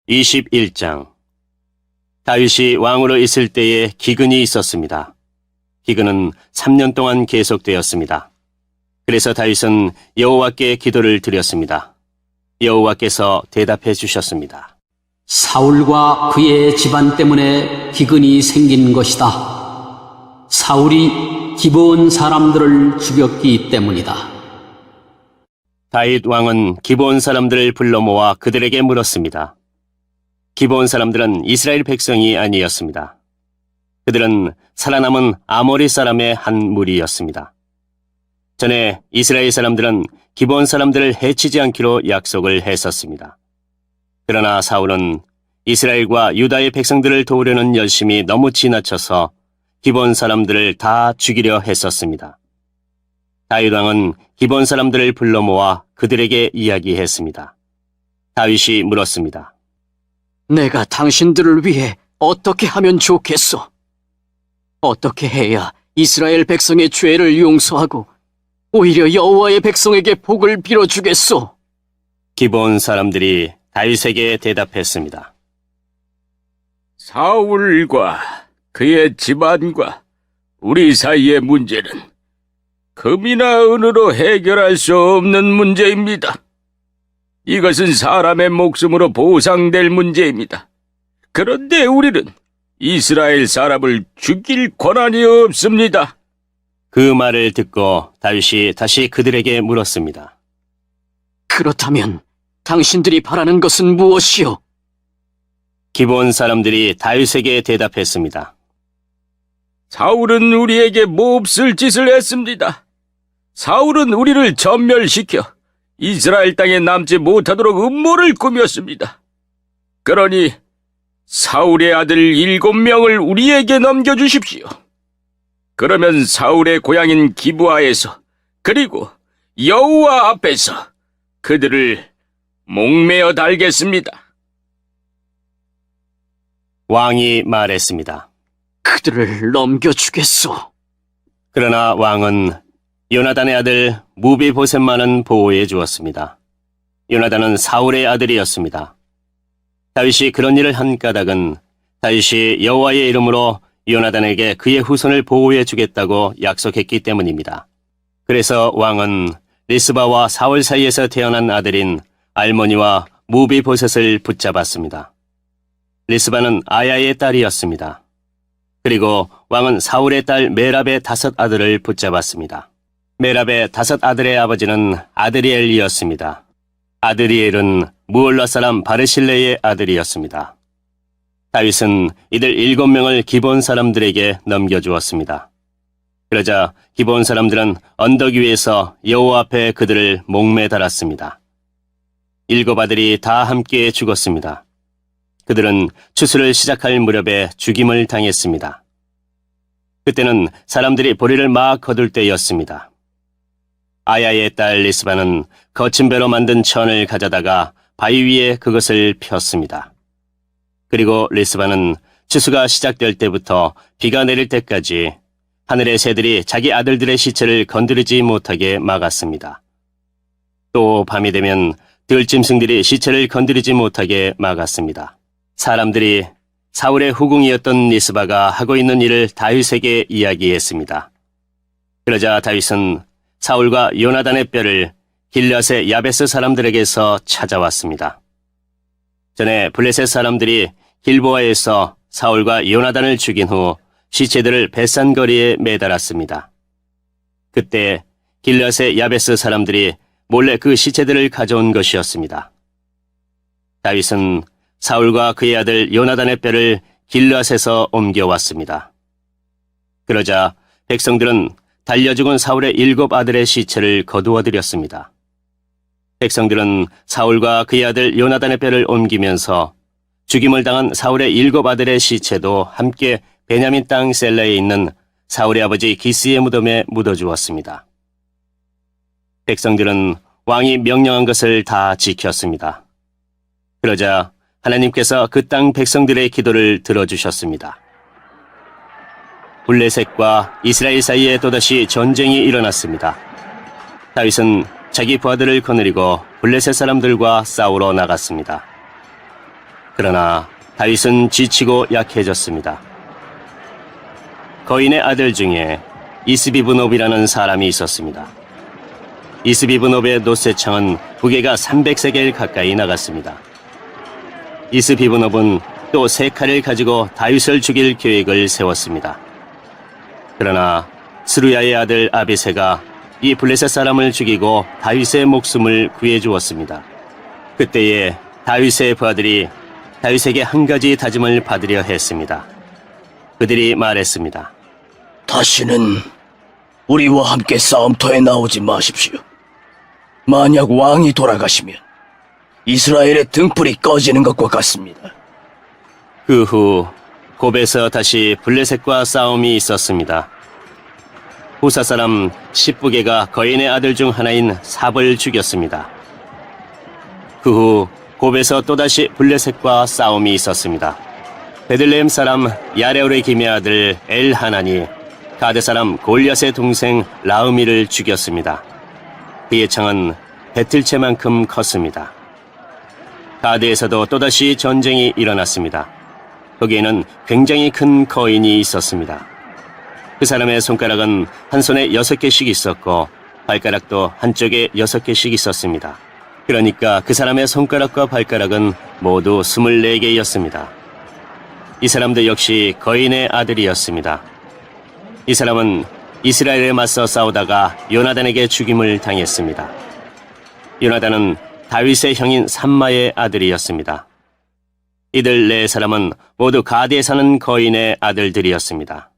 21장. 다윗이 왕으로 있을 때에 기근이 있었습니다. 기근은 3년 동안 계속되었습니다. 그래서 다윗은 여호와께 기도를 드렸습니다. 여호와께서 대답해 주셨습니다. 사울과 그의 집안 때문에 기근이 생긴 것이다. 사울이 기브온 사람들을 죽였기 때문이다. 다윗 왕은 기브온 사람들을 불러 모아 그들에게 물었습니다. 기브온 사람들은 이스라엘 백성이 아니었습니다. 그들은 살아남은 아모리 사람의 한 무리였습니다. 전에 이스라엘 사람들은 기브온 사람들을 해치지 않기로 약속을 했었습니다. 그러나 사울은 이스라엘과 유다의 백성들을 도우려는 열심이 너무 지나쳐서 기브온 사람들을 다 죽이려 했었습니다. 다윗 왕은 기브온 사람들을 불러 모아 그들에게 이야기했습니다. 다윗이 물었습니다. 내가 당신들을 위해 어떻게 하면 좋겠소? 어떻게 해야 이스라엘 백성의 죄를 용서하고 오히려 여호와의 백성에게 복을 빌어주겠소? 기브온 사람들이 다윗에게 대답했습니다. 사울과 그의 집안과 우리 사이의 문제는 금이나 은으로 해결할 수 없는 문제입니다. 이것은 사람의 목숨으로 보상될 문제입니다. 그런데 우리는 이스라엘 사람을 죽일 권한이 없습니다. 그 말을 듣고 다윗이 다시 그들에게 물었습니다. 그렇다면 당신들이 바라는 것은 무엇이오? 기브온 사람들이 다윗에게 대답했습니다. 사울은 우리에게 몹쓸 짓을 했습니다. 사울은 우리를 전멸시켜 이스라엘 땅에 남지 못하도록 음모를 꾸몄습니다. 그러니 사울의 아들 7명을 우리에게 넘겨주십시오. 그러면 사울의 고향인 기브아에서 그리고 여호와 앞에서 그들을 목매어 달겠습니다. 왕이 말했습니다. 그들을 넘겨주겠소. 그러나 왕은 요나단의 아들 무비보셋만은 보호해 주었습니다. 요나단은 사울의 아들이었습니다. 다윗이 그런 일을 한 까닭은 다윗이 여호와의 이름으로 요나단에게 그의 후손을 보호해 주겠다고 약속했기 때문입니다. 그래서 왕은 리스바와 사울 사이에서 태어난 아들인 알모니와 무비보셋을 붙잡았습니다. 리스바는 아야의 딸이었습니다. 그리고 왕은 사울의 딸 메랍의 5 아들을 붙잡았습니다. 메랍의 5 아들의 아버지는 아드리엘이었습니다. 아드리엘은 무올라 사람 바르실레의 아들이었습니다. 다윗은 이들 7명을 기브온 사람들에게 넘겨주었습니다. 그러자 기브온 사람들은 언덕 위에서 여호와 앞에 그들을 목매 달았습니다. 7 아들이 다 함께 죽었습니다. 그들은 추수를 시작할 무렵에 죽임을 당했습니다. 그때는 사람들이 보리를 막 거둘 때였습니다. 아야의 딸 리스바는 거친 배로 만든 천을 가져다가 바위 위에 그것을 폈습니다. 그리고 리스바는 추수가 시작될 때부터 비가 내릴 때까지 하늘의 새들이 자기 아들들의 시체를 건드리지 못하게 막았습니다. 또 밤이 되면 들짐승들이 시체를 건드리지 못하게 막았습니다. 사람들이 사울의 후궁이었던 리스바가 하고 있는 일을 다윗에게 이야기했습니다. 그러자 다윗은 사울과 요나단의 뼈를 길앗의 야베스 사람들에게서 찾아왔습니다. 전에 블레셋 사람들이 길보아에서 사울과 요나단을 죽인 후 시체들을 벳산 거리에 매달았습니다. 그때 길앗의 야베스 사람들이 몰래 그 시체들을 가져온 것이었습니다. 다윗은 사울과 그의 아들 요나단의 뼈를 길앗에서 옮겨왔습니다. 그러자 백성들은 달려 죽은 사울의 7 아들의 시체를 거두어들였습니다. 백성들은 사울과 그의 아들 요나단의 뼈를 옮기면서 죽임을 당한 사울의 7 아들의 시체도 함께 베냐민 땅 셀라에 있는 사울의 아버지 기스의 무덤에 묻어주었습니다. 백성들은 왕이 명령한 것을 다 지켰습니다. 그러자 하나님께서 그 땅 백성들의 기도를 들어주셨습니다. 블레셋과 이스라엘 사이에 또다시 전쟁이 일어났습니다. 다윗은 자기 부하들을 거느리고 블레셋 사람들과 싸우러 나갔습니다. 그러나 다윗은 지치고 약해졌습니다. 거인의 아들 중에 이스비브놉이라는 사람이 있었습니다. 이스비브놉의 노새창은 무게가 300세겔 가까이 나갔습니다. 이스비브놉은 또 세 칼을 가지고 다윗을 죽일 계획을 세웠습니다. 그러나 스루야의 아들 아비새가 이 블레셋 사람을 죽이고 다윗의 목숨을 구해주었습니다. 그때에 다윗의 부하들이 다윗에게 한 가지 다짐을 받으려 했습니다. 그들이 말했습니다. 다시는 우리와 함께 싸움터에 나오지 마십시오. 만약 왕이 돌아가시면 이스라엘의 등불이 꺼지는 것과 같습니다. 그 후 곱에서 다시 블레셋과 싸움이 있었습니다. 후사 사람 십부게가 거인의 아들 중 하나인 삽을 죽였습니다. 그 후 곱에서 또다시 블레셋과 싸움이 있었습니다. 베들레헴 사람 야레올의 김의 아들 엘하난이 가드 사람 골리앗의 동생 라흐미를 죽였습니다. 그의 창은 배틀채만큼 컸습니다. 가드에서도 또다시 전쟁이 일어났습니다. 거기에는 굉장히 큰 거인이 있었습니다. 그 사람의 손가락은 한 손에 6개씩 있었고 발가락도 한쪽에 6개씩 있었습니다. 그러니까 그 사람의 손가락과 발가락은 모두 24개였습니다. 이 사람도 역시 거인의 아들이었습니다. 이 사람은 이스라엘에 맞서 싸우다가 요나단에게 죽임을 당했습니다. 요나단은 다윗의 형인 삼마의 아들이었습니다. 이들 네 사람은 모두 가드에 사는 거인의 아들들이었습니다.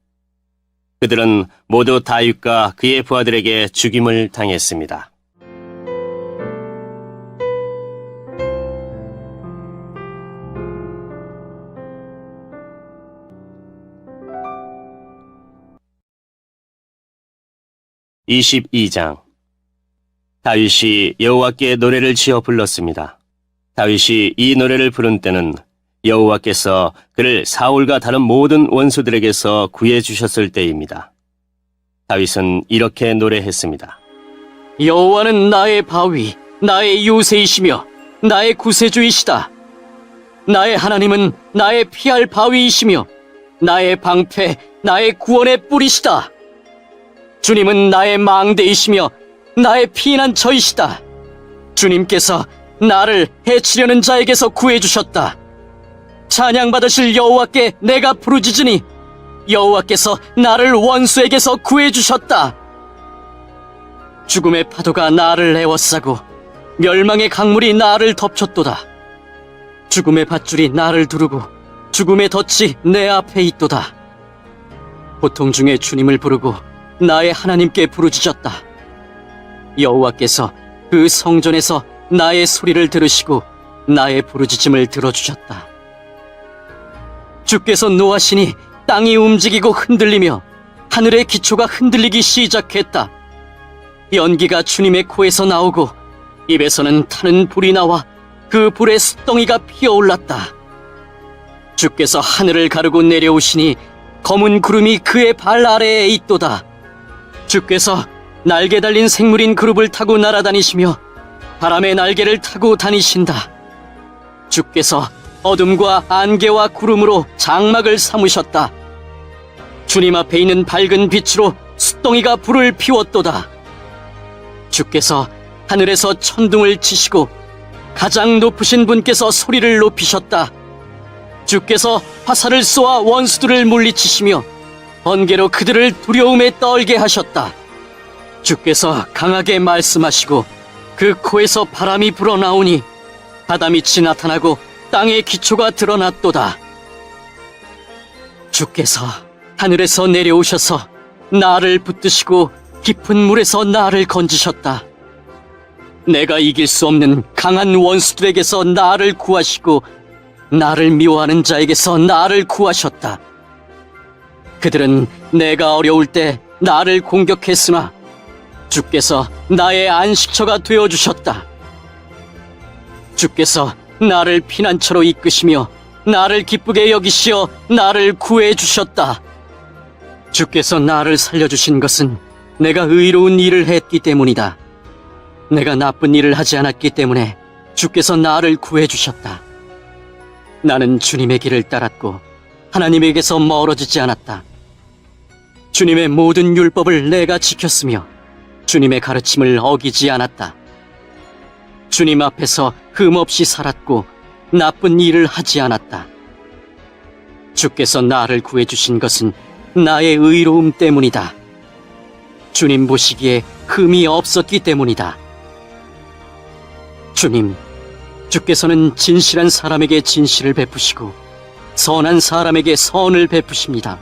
그들은 모두 다윗과 그의 부하들에게 죽임을 당했습니다. (22장) 다윗이 여호와께 노래를 지어 불렀습니다. 다윗이 이 노래를 부른 때는 여호와께서 그를 사울과 다른 모든 원수들에게서 구해주셨을 때입니다. 다윗은 이렇게 노래했습니다. 여호와는 나의 바위, 나의 요새이시며 나의 구세주이시다. 나의 하나님은 나의 피할 바위이시며 나의 방패, 나의 구원의 뿌리시다. 주님은 나의 망대이시며 나의 피난처이시다. 주님께서 나를 해치려는 자에게서 구해주셨다. 찬양받으실 여호와께 내가 부르짖으니 여호와께서 나를 원수에게서 구해주셨다. 죽음의 파도가 나를 에워싸고 멸망의 강물이 나를 덮쳤도다. 죽음의 밧줄이 나를 두르고 죽음의 덫이 내 앞에 있도다. 고통 중에 주님을 부르고 나의 하나님께 부르짖었다. 여호와께서 그 성전에서 나의 소리를 들으시고 나의 부르짖음을 들어주셨다. 주께서 노하시니 땅이 움직이고 흔들리며 하늘의 기초가 흔들리기 시작했다. 연기가 주님의 코에서 나오고 입에서는 타는 불이 나와 그 불의 숫덩이가 피어올랐다. 주께서 하늘을 가르고 내려오시니 검은 구름이 그의 발 아래에 있도다. 주께서 날개 달린 생물인 그룹을 타고 날아다니시며 바람의 날개를 타고 다니신다. 주께서 어둠과 안개와 구름으로 장막을 삼으셨다. 주님 앞에 있는 밝은 빛으로 숫덩이가 불을 피웠도다. 주께서 하늘에서 천둥을 치시고 가장 높으신 분께서 소리를 높이셨다. 주께서 화살을 쏘아 원수들을 물리치시며 번개로 그들을 두려움에 떨게 하셨다. 주께서 강하게 말씀하시고 그 코에서 바람이 불어나오니 바다밑이 나타나고 땅의 기초가 드러났도다. 주께서 하늘에서 내려오셔서 나를 붙드시고 깊은 물에서 나를 건지셨다. 내가 이길 수 없는 강한 원수들에게서 나를 구하시고 나를 미워하는 자에게서 나를 구하셨다. 그들은 내가 어려울 때 나를 공격했으나 주께서 나의 안식처가 되어주셨다. 주께서 나를 피난처로 이끄시며 나를 기쁘게 여기시어 나를 구해주셨다. 주께서 나를 살려주신 것은 내가 의로운 일을 했기 때문이다. 내가 나쁜 일을 하지 않았기 때문에 주께서 나를 구해주셨다. 나는 주님의 길을 따랐고 하나님에게서 멀어지지 않았다. 주님의 모든 율법을 내가 지켰으며 주님의 가르침을 어기지 않았다. 주님 앞에서 흠없이 살았고 나쁜 일을 하지 않았다. 주께서 나를 구해주신 것은 나의 의로움 때문이다. 주님 보시기에 흠이 없었기 때문이다. 주님, 주께서는 진실한 사람에게 진실을 베푸시고 선한 사람에게 선을 베푸십니다.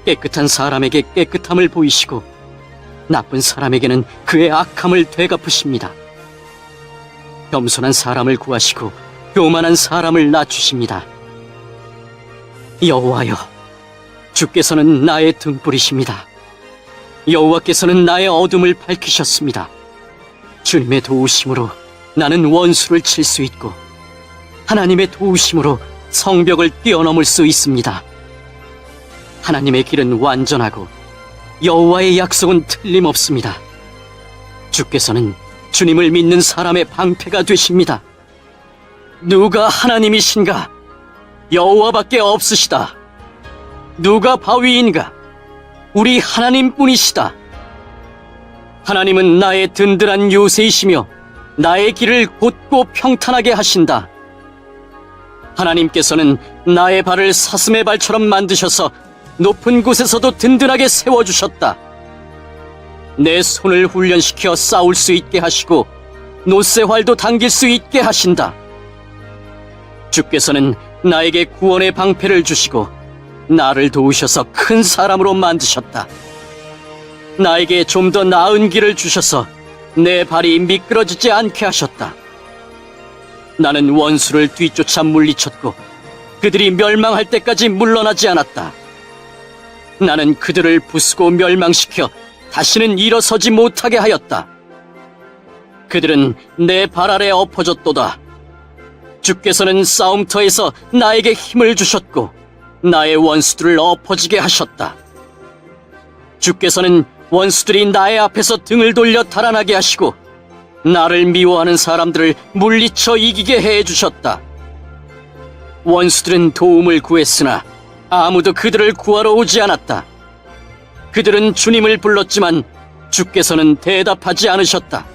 깨끗한 사람에게 깨끗함을 보이시고 나쁜 사람에게는 그의 악함을 되갚으십니다. 겸손한 사람을 구하시고 교만한 사람을 낮추십니다. 여호와여, 주께서는 나의 등불이십니다. 여호와께서는 나의 어둠을 밝히셨습니다. 주님의 도우심으로 나는 원수를 칠 수 있고 하나님의 도우심으로 성벽을 뛰어넘을 수 있습니다. 하나님의 길은 완전하고 여호와의 약속은 틀림없습니다. 주께서는 주님을 믿는 사람의 방패가 되십니다. 누가 하나님이신가? 여호와밖에 없으시다. 누가 바위인가? 우리 하나님뿐이시다. 하나님은 나의 든든한 요새이시며 나의 길을 곧고 평탄하게 하신다. 하나님께서는 나의 발을 사슴의 발처럼 만드셔서 높은 곳에서도 든든하게 세워주셨다. 내 손을 훈련시켜 싸울 수 있게 하시고 노새활도 당길 수 있게 하신다. 주께서는 나에게 구원의 방패를 주시고 나를 도우셔서 큰 사람으로 만드셨다. 나에게 좀 더 나은 길을 주셔서 내 발이 미끄러지지 않게 하셨다. 나는 원수를 뒤쫓아 물리쳤고 그들이 멸망할 때까지 물러나지 않았다. 나는 그들을 부수고 멸망시켜 다시는 일어서지 못하게 하였다. 그들은 내 발 아래 엎어졌도다. 주께서는 싸움터에서 나에게 힘을 주셨고 나의 원수들을 엎어지게 하셨다. 주께서는 원수들이 나의 앞에서 등을 돌려 달아나게 하시고 나를 미워하는 사람들을 물리쳐 이기게 해주셨다. 원수들은 도움을 구했으나 아무도 그들을 구하러 오지 않았다. 그들은 주님을 불렀지만 주께서는 대답하지 않으셨다.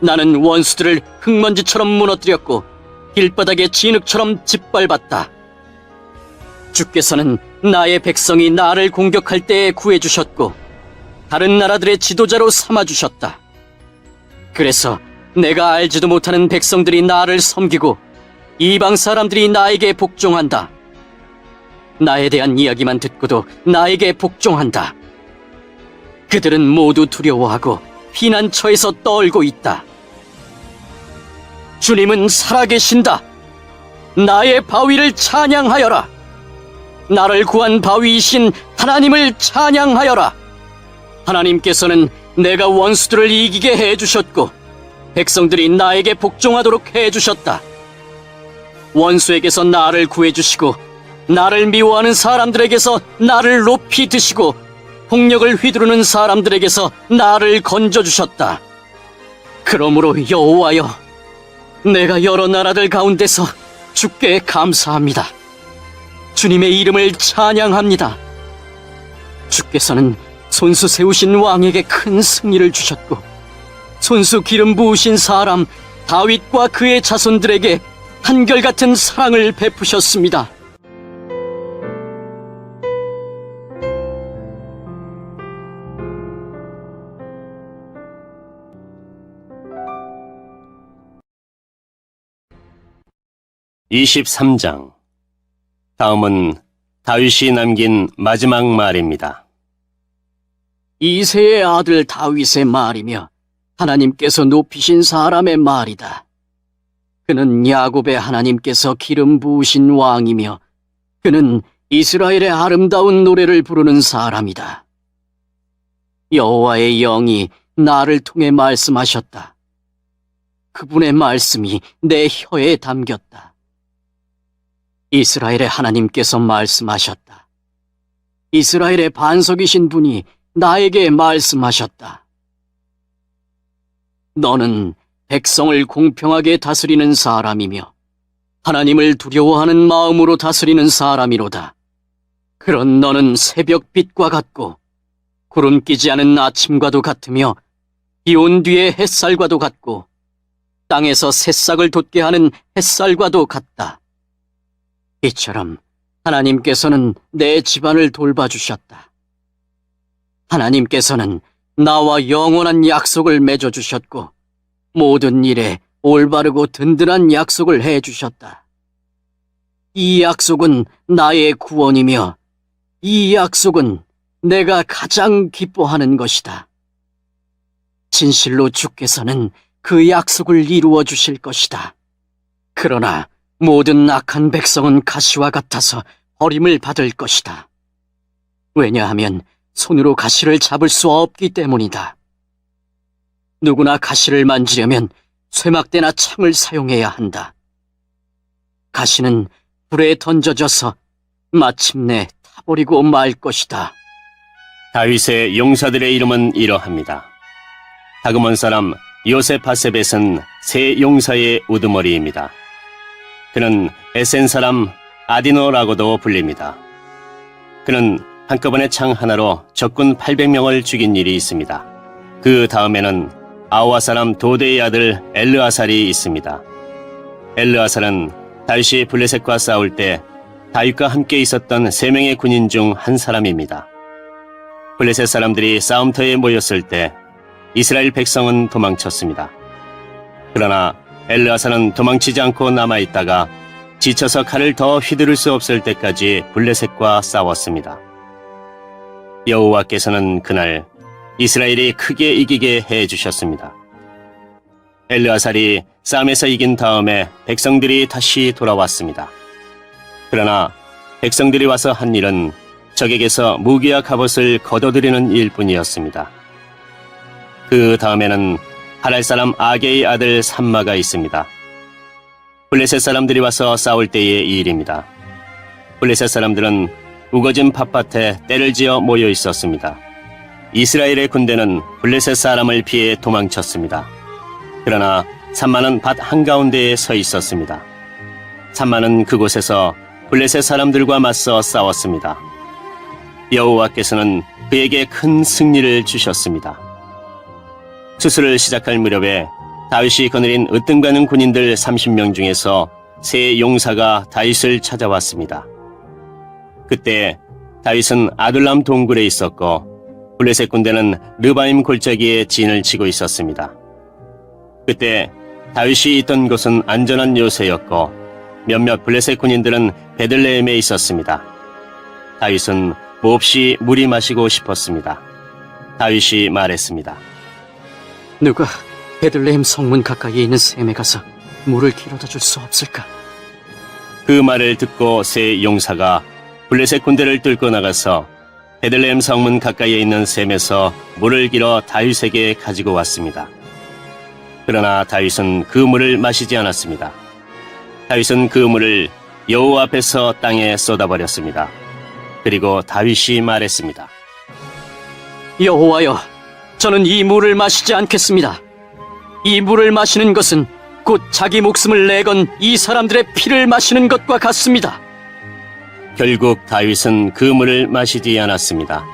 나는 원수들을 흙먼지처럼 무너뜨렸고 길바닥에 진흙처럼 짓밟았다. 주께서는 나의 백성이 나를 공격할 때에 구해주셨고 다른 나라들의 지도자로 삼아주셨다. 그래서 내가 알지도 못하는 백성들이 나를 섬기고 이방 사람들이 나에게 복종한다. 나에 대한 이야기만 듣고도 나에게 복종한다. 그들은 모두 두려워하고 피난처에서 떨고 있다. 주님은 살아계신다. 나의 바위를 찬양하여라. 나를 구한 바위이신 하나님을 찬양하여라. 하나님께서는 내가 원수들을 이기게 해주셨고 백성들이 나에게 복종하도록 해주셨다. 원수에게서 나를 구해주시고 나를 미워하는 사람들에게서 나를 높이 드시고 폭력을 휘두르는 사람들에게서 나를 건져주셨다. 그러므로 여호와여, 내가 여러 나라들 가운데서 주께 감사합니다. 주님의 이름을 찬양합니다. 주께서는 손수 세우신 왕에게 큰 승리를 주셨고 손수 기름 부으신 사람 다윗과 그의 자손들에게 한결같은 사랑을 베푸셨습니다. (23장) 다음은 다윗이 남긴 마지막 말입니다. 이새의 아들 다윗의 말이며 하나님께서 높이신 사람의 말이다. 그는 야곱의 하나님께서 기름 부으신 왕이며 그는 이스라엘의 아름다운 노래를 부르는 사람이다. 여호와의 영이 나를 통해 말씀하셨다. 그분의 말씀이 내 혀에 담겼다. 이스라엘의 하나님께서 말씀하셨다. 이스라엘의 반석이신 분이 나에게 말씀하셨다. 너는 백성을 공평하게 다스리는 사람이며 하나님을 두려워하는 마음으로 다스리는 사람이로다. 그런 너는 새벽빛과 같고 구름 끼지 않은 아침과도 같으며 비온 뒤의 햇살과도 같고 땅에서 새싹을 돋게 하는 햇살과도 같다. 이처럼 하나님께서는 내 집안을 돌봐주셨다. 하나님께서는 나와 영원한 약속을 맺어주셨고 모든 일에 올바르고 든든한 약속을 해주셨다. 이 약속은 나의 구원이며 이 약속은 내가 가장 기뻐하는 것이다. 진실로 주께서는 그 약속을 이루어 주실 것이다. 그러나 모든 악한 백성은 가시와 같아서 버림을 받을 것이다. 왜냐하면 손으로 가시를 잡을 수 없기 때문이다. 누구나 가시를 만지려면 쇠막대나 창을 사용해야 한다. 가시는 불에 던져져서 마침내 타버리고 말 것이다. 다윗의 용사들의 이름은 이러합니다. 다그몬 사람 요세파세벳은 세 용사의 우두머리입니다. 그는 에센 사람 아디노라고도 불립니다. 그는 한꺼번에 창 하나로 적군 800명을 죽인 일이 있습니다. 그 다음에는 아와 사람 도데의 아들 엘르아살이 있습니다. 엘르아살은 다윗이 블레셋과 싸울 때 다윗과 함께 있었던 3명의 군인 중 한 사람입니다. 블레셋 사람들이 싸움터에 모였을 때 이스라엘 백성은 도망쳤습니다. 그러나 엘르아살은 도망치지 않고 남아있다가 지쳐서 칼을 더 휘두를 수 없을 때까지 블레셋과 싸웠습니다. 여호와께서는 그날 이스라엘이 크게 이기게 해주셨습니다. 엘르아살이 싸움에서 이긴 다음에 백성들이 다시 돌아왔습니다. 그러나 백성들이 와서 한 일은 적에게서 무기와 갑옷을 거둬들이는 일뿐이었습니다. 그 다음에는 하랄 사람 아게의 아들 삼마가 있습니다. 블레셋 사람들이 와서 싸울 때의 일입니다. 블레셋 사람들은 우거진 밭밭에 떼를 지어 모여 있었습니다. 이스라엘의 군대는 블레셋 사람을 피해 도망쳤습니다. 그러나 삼마는 밭 한가운데에 서 있었습니다. 삼마는 그곳에서 블레셋 사람들과 맞서 싸웠습니다. 여호와께서는 그에게 큰 승리를 주셨습니다. 수술을 시작할 무렵에 다윗이 거느린 으뜸가는 군인들 30명 중에서 세 용사가 다윗을 찾아왔습니다. 그때 다윗은 아둘람 동굴에 있었고 블레셋 군대는 르바임 골짜기에 진을 치고 있었습니다. 그때 다윗이 있던 곳은 안전한 요새였고 몇몇 블레셋 군인들은 베들레헴에 있었습니다. 다윗은 몹시 물이 마시고 싶었습니다. 다윗이 말했습니다. 누가 베들레헴 성문 가까이에 있는 샘에 가서 물을 길어다 줄 수 없을까? 그 말을 듣고 세 용사가 블레셋 군대를 뚫고 나가서 베들레헴 성문 가까이에 있는 샘에서 물을 길어 다윗에게 가지고 왔습니다. 그러나 다윗은 그 물을 마시지 않았습니다. 다윗은 그 물을 여호와 앞에서 땅에 쏟아버렸습니다. 그리고 다윗이 말했습니다. 여호와여, 저는 이 물을 마시지 않겠습니다. 이 물을 마시는 것은 곧 자기 목숨을 내건 이 사람들의 피를 마시는 것과 같습니다. 결국 다윗은 그 물을 마시지 않았습니다.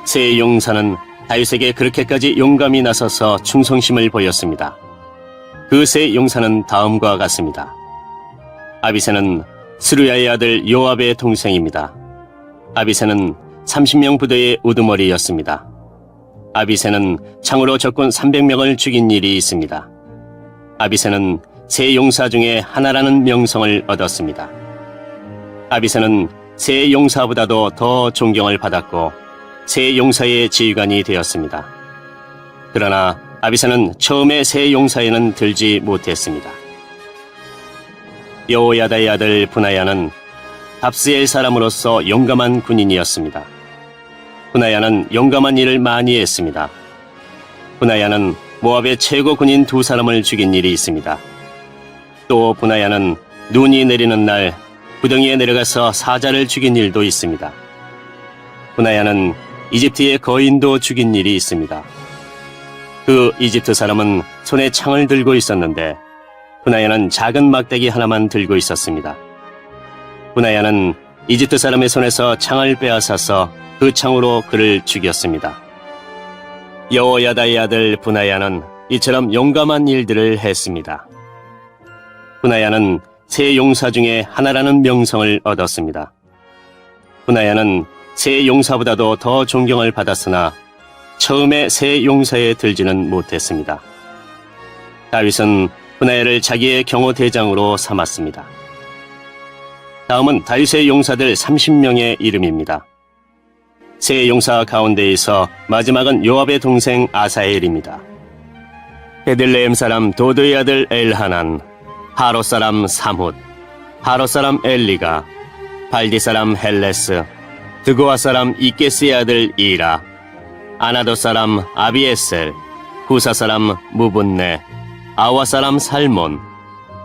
세 용사는 다윗에게 그렇게까지 용감히 나서서 충성심을 보였습니다. 그 세 용사는 다음과 같습니다. 아비새는 스루야의 아들 요압의 동생입니다. 아비새는 30명 부대의 우두머리였습니다. 아비새는 창으로 적군 300명을 죽인 일이 있습니다. 아비새는 세 용사 중에 하나라는 명성을 얻었습니다. 아비새는 세 용사보다도 더 존경을 받았고 세 용사의 지휘관이 되었습니다. 그러나 아비새는 처음에 세 용사에는 들지 못했습니다. 여호야다의 아들 분하야는 답스엘 사람으로서 용감한 군인이었습니다. 분하야는 용감한 일을 많이 했습니다. 분하야는 모압의 최고 군인 2사람을 죽인 일이 있습니다. 또 분하야는 눈이 내리는 날 구덩이에 내려가서 사자를 죽인 일도 있습니다. 분하야는 이집트의 거인도 죽인 일이 있습니다. 그 이집트 사람은 손에 창을 들고 있었는데 분하야는 작은 막대기 하나만 들고 있었습니다. 분하야는 이집트 사람의 손에서 창을 빼앗아서 그 창으로 그를 죽였습니다. 여호야다의 아들 분하야는 이처럼 용감한 일들을 했습니다. 분하야는 세 용사 중에 하나라는 명성을 얻었습니다. 분하야는 세 용사보다도 더 존경을 받았으나 처음에 세 용사에 들지는 못했습니다. 다윗은 분하야를 자기의 경호 대장으로 삼았습니다. 다음은 다윗의 용사들 30명의 이름입니다. 세 용사 가운데에서 마지막은 요압의 동생 아사엘입니다. 베들레헴 사람 도도의 아들 엘하난, 하롯 사람 삼훗, 하롯 사람 엘리가, 발디 사람 헬레스, 드고아 사람 이케스의 아들 이라, 아나도 사람 아비에셀, 후사 사람 무분네, 아와 사람 살몬,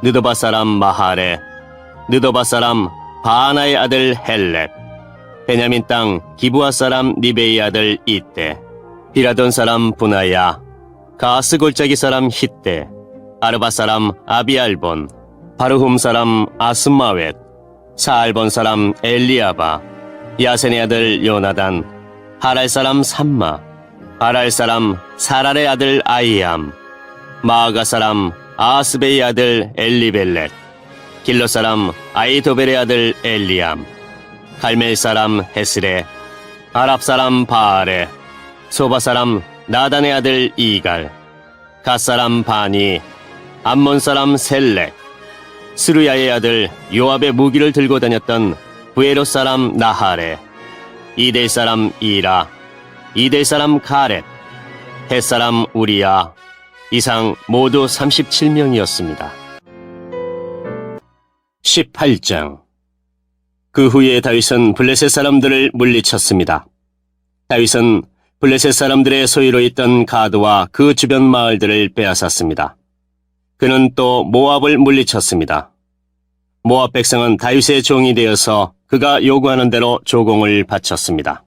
느도바 사람 마하레, 느도바 사람 바하나의 아들 헬렙, 베냐민 땅 기브아 사람 니베의 아들 이떼, 비라돈 사람 분하야, 가스 골짜기 사람 히떼, 아르바 사람 아비알본, 바르훔 사람 아스마웻, 사알본 사람 엘리아바, 야센의 아들 요나단, 하랄 사람 삼마, 바랄 사람 사랄의 아들 아이암, 마아가 사람 아스베의 아들 엘리벨렛, 길로 사람 아이도벨의 아들 엘리암, 갈멜 사람 헤스레, 아랍 사람 바알레, 소바 사람 나단의 아들 이갈, 갓 사람 바니, 암몬 사람 셀렉, 스루야의 아들 요압의 무기를 들고 다녔던 부에롯 사람 나하레, 이델 사람 이라, 이델 사람 가렛, 헷 사람 우리야, 이상 모두 37명이었습니다. 18장. 그 후에 다윗은 블레셋 사람들을 물리쳤습니다. 다윗은 블레셋 사람들의 소유로 있던 가드와 그 주변 마을들을 빼앗았습니다. 그는 또 모압을 물리쳤습니다. 모압 백성은 다윗의 종이 되어서 그가 요구하는 대로 조공을 바쳤습니다.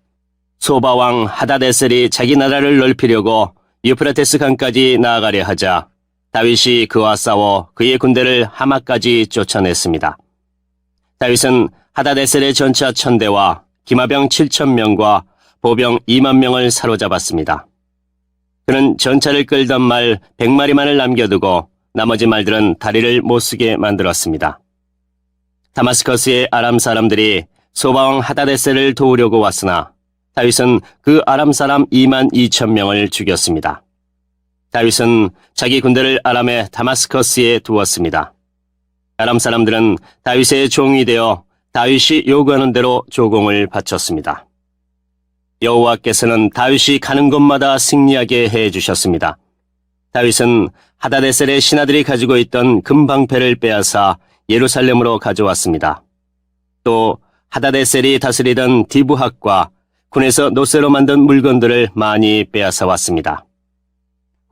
소바왕 하다데셀이 자기 나라를 넓히려고 유프라테스 강까지 나아가려 하자 다윗이 그와 싸워 그의 군대를 하마까지 쫓아냈습니다. 다윗은 하다데셀의 전차 1000대와 기마병 7000명과 보병 20000명을 사로잡았습니다. 그는 전차를 끌던 말 100마리만을 남겨두고 나머지 말들은 다리를 못쓰게 만들었습니다. 다마스커스의 아람 사람들이 소바왕 하다데셀을 도우려고 왔으나 다윗은 그 아람 사람 22,000명을 죽였습니다. 다윗은 자기 군대를 아람의 다마스커스에 두었습니다. 아람 사람들은 다윗의 종이 되어 다윗이 요구하는 대로 조공을 바쳤습니다. 여호와께서는 다윗이 가는 곳마다 승리하게 해주셨습니다. 다윗은 하다데셀의 신하들이 가지고 있던 금방패를 빼앗아 예루살렘으로 가져왔습니다. 또 하다데셀이 다스리던 디브학과 군에서 노쇠로 만든 물건들을 많이 빼앗아 왔습니다.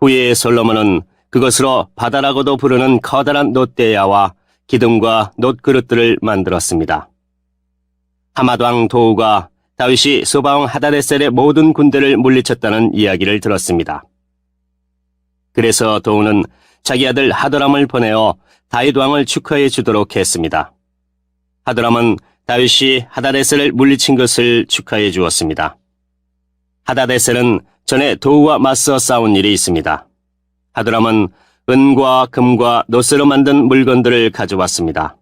후에 솔로몬은 그것으로 바다라고도 부르는 커다란 놋대야와 기둥과 놋그릇들을 만들었습니다. 하맛왕 도우가 다윗이 소바왕 하다데셀의 모든 군대를 물리쳤다는 이야기를 들었습니다. 그래서 도우는 자기 아들 하도람을 보내어 다윗 왕을 축하해 주도록 했습니다. 하도람은 다윗이 하다데셀을 물리친 것을 축하해 주었습니다. 하다데셀은 전에 도우와 맞서 싸운 일이 있습니다. 하도람은 은과 금과 노쇠로 만든 물건들을 가져왔습니다.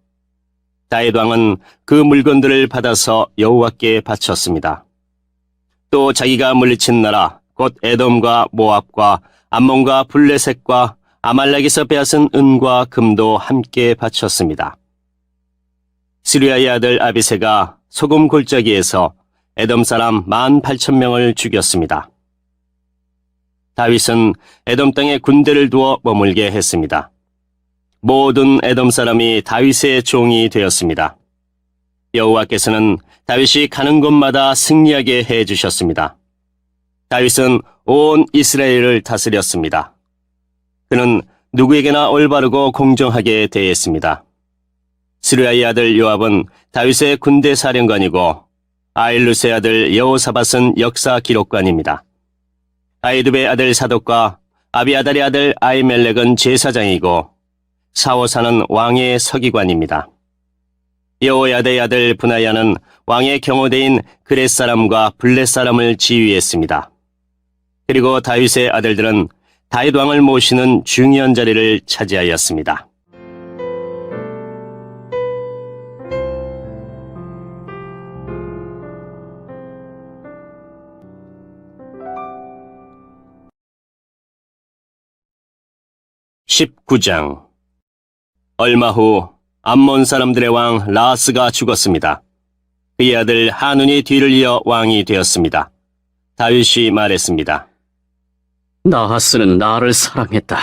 다윗 왕은 그 물건들을 받아서 여호와께 바쳤습니다. 또 자기가 물리친 나라 곧 에돔과 모압과 암몬과 블레셋과 아말렉에서 빼앗은 은과 금도 함께 바쳤습니다. 스루야의 아들 아비새가 소금 골짜기에서 에돔 사람 18,000명을 죽였습니다. 다윗은 에돔 땅에 군대를 두어 머물게 했습니다. 모든 에돔 사람이 다윗의 종이 되었습니다. 여호와께서는 다윗이 가는 곳마다 승리하게 해주셨습니다. 다윗은 온 이스라엘을 다스렸습니다. 그는 누구에게나 올바르고 공정하게 대했습니다. 스루야의 아들 요압은 다윗의 군대 사령관이고 아일루스의 아들 여호사밧은 역사 기록관입니다. 아이두베의 아들 사독과 아비아달의 아들 아이멜렉은 제사장이고 사오사는 왕의 서기관입니다. 여호야다의 아들 브나야는 왕의 경호대인 그렛 사람과 블렛 사람을 지휘했습니다. 그리고 다윗의 아들들은 다윗 왕을 모시는 중요한 자리를 차지하였습니다. (19장) 얼마 후 암몬 사람들의 왕 라하스가 죽었습니다. 그의 아들 하눈이 뒤를 이어 왕이 되었습니다. 다윗이 말했습니다. 나하스는 나를 사랑했다.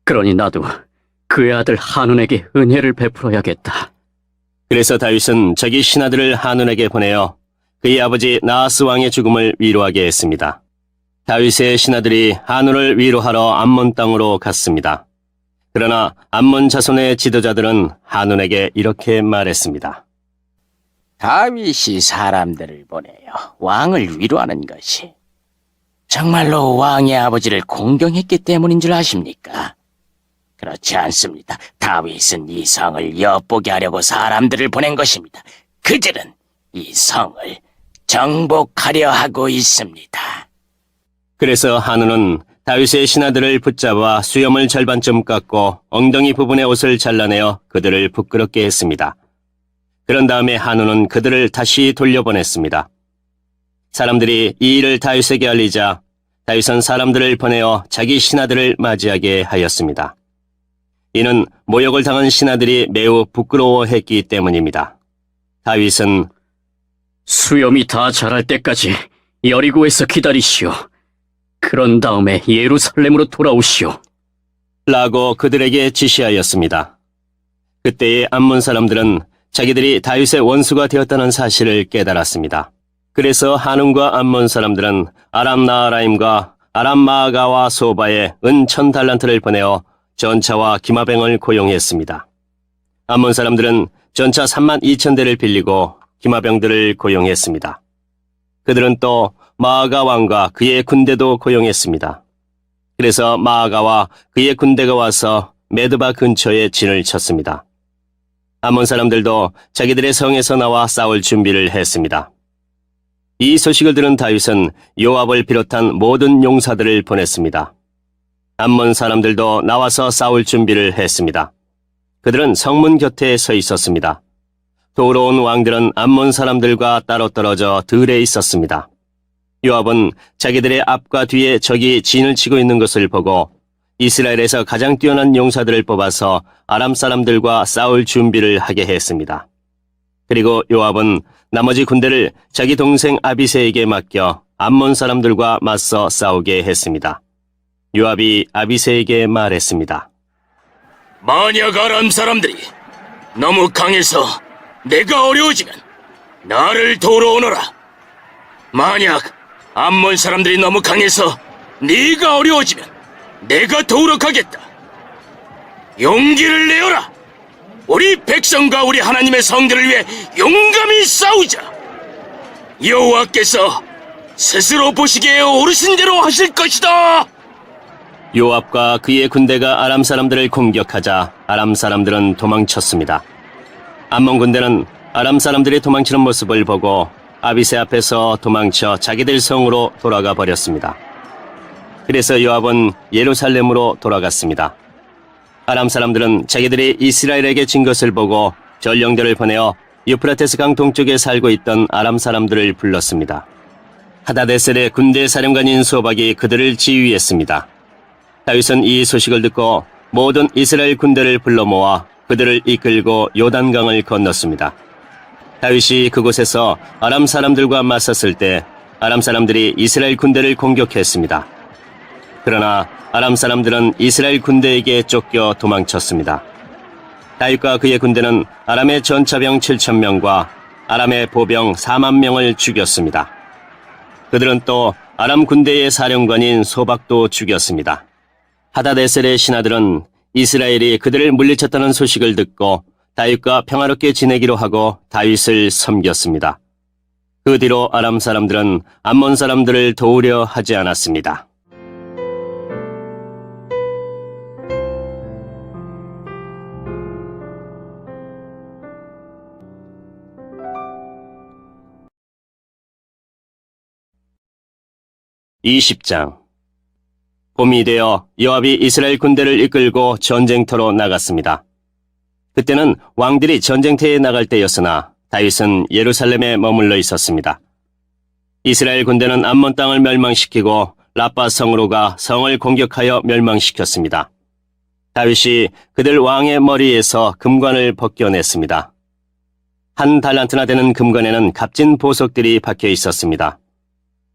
그러니 나도 그의 아들 한운에게 은혜를 베풀어야겠다. 그래서 다윗은 자기 신하들을 하눈에게 보내어 그의 아버지 나하스 왕의 죽음을 위로하게 했습니다. 다윗의 신하들이 하눈을 위로하러 암몬 땅으로 갔습니다. 그러나 암몬 자손의 지도자들은 하눈에게 이렇게 말했습니다. 다윗이 사람들을 보내요. 왕을 위로하는 것이 정말로 왕의 아버지를 공경했기 때문인 줄 아십니까? 그렇지 않습니다. 다윗은 이 성을 엿보게 하려고 사람들을 보낸 것입니다. 그들은 이 성을 정복하려 하고 있습니다. 그래서 하눈은 다윗의 신하들을 붙잡아 수염을 절반쯤 깎고 엉덩이 부분의 옷을 잘라내어 그들을 부끄럽게 했습니다. 그런 다음에 하눈은 그들을 다시 돌려보냈습니다. 사람들이 이 일을 다윗에게 알리자 다윗은 사람들을 보내어 자기 신하들을 맞이하게 하였습니다. 이는 모욕을 당한 신하들이 매우 부끄러워했기 때문입니다. 다윗은 수염이 다 자랄 때까지 여리고에서 기다리시오. 그런 다음에 예루살렘으로 돌아오시오. 라고 그들에게 지시하였습니다. 그때의 암몬 사람들은 자기들이 다윗의 원수가 되었다는 사실을 깨달았습니다. 그래서 하눈과 암몬 사람들은 아람 나하라임과 아람 마아가와 소바에 은 1000달란트를 보내어 전차와 기마병을 고용했습니다. 암몬 사람들은 전차 32,000대를 빌리고 기마병들을 고용했습니다. 그들은 또 마아가 왕과 그의 군대도 고용했습니다. 그래서 마아가와 그의 군대가 와서 메드바 근처에 진을 쳤습니다. 암몬 사람들도 자기들의 성에서 나와 싸울 준비를 했습니다. 이 소식을 들은 다윗은 요압을 비롯한 모든 용사들을 보냈습니다. 암몬 사람들도 나와서 싸울 준비를 했습니다. 그들은 성문 곁에 서 있었습니다. 도우러 온 왕들은 암몬 사람들과 따로 떨어져 들에 있었습니다. 요압은 자기들의 앞과 뒤에 적이 진을 치고 있는 것을 보고 이스라엘에서 가장 뛰어난 용사들을 뽑아서 아람 사람들과 싸울 준비를 하게 했습니다. 그리고 요압은 나머지 군대를 자기 동생 아비새에게 맡겨 암몬 사람들과 맞서 싸우게 했습니다. 요압이 아비새에게 말했습니다. 만약 아람 사람들이 너무 강해서 내가 어려워지면 나를 도우러 오너라. 만약 암몬 사람들이 너무 강해서 네가 어려워지면 내가 도우러 가겠다. 용기를 내어라. 우리 백성과 우리 하나님의 성들을 위해 용감히 싸우자. 여호와께서 스스로 보시기에 옳으신 대로 하실 것이다. 요압과 그의 군대가 아람 사람들을 공격하자 아람 사람들은 도망쳤습니다. 암몬 군대는 아람 사람들이 도망치는 모습을 보고 아비새 앞에서 도망쳐 자기들 성으로 돌아가 버렸습니다. 그래서 요압은 예루살렘으로 돌아갔습니다. 아람 사람들은 자기들이 이스라엘에게 진 것을 보고 전령들을 보내어 유프라테스 강 동쪽에 살고 있던 아람 사람들을 불렀습니다. 하다데셀의 군대 사령관인 소박이 그들을 지휘했습니다. 다윗은 이 소식을 듣고 모든 이스라엘 군대를 불러 모아 그들을 이끌고 요단강을 건넜습니다. 다윗이 그곳에서 아람 사람들과 맞섰을 때 아람 사람들이 이스라엘 군대를 공격했습니다. 그러나 아람 사람들은 이스라엘 군대에게 쫓겨 도망쳤습니다. 다윗과 그의 군대는 아람의 전차병 7,000명과 아람의 보병 40,000명을 죽였습니다. 그들은 또 아람 군대의 사령관인 소박도 죽였습니다. 하다데셀의 신하들은 이스라엘이 그들을 물리쳤다는 소식을 듣고 다윗과 평화롭게 지내기로 하고 다윗을 섬겼습니다. 그 뒤로 아람 사람들은 암몬 사람들을 도우려 하지 않았습니다. 20장. 봄이 되어 요압이 이스라엘 군대를 이끌고 전쟁터로 나갔습니다. 그때는 왕들이 전쟁터에 나갈 때였으나 다윗은 예루살렘에 머물러 있었습니다. 이스라엘 군대는 암몬 땅을 멸망시키고 라빠 성으로 가 성을 공격하여 멸망시켰습니다. 다윗이 그들 왕의 머리에서 금관을 벗겨냈습니다. 한 달란트나 되는 금관에는 값진 보석들이 박혀 있었습니다.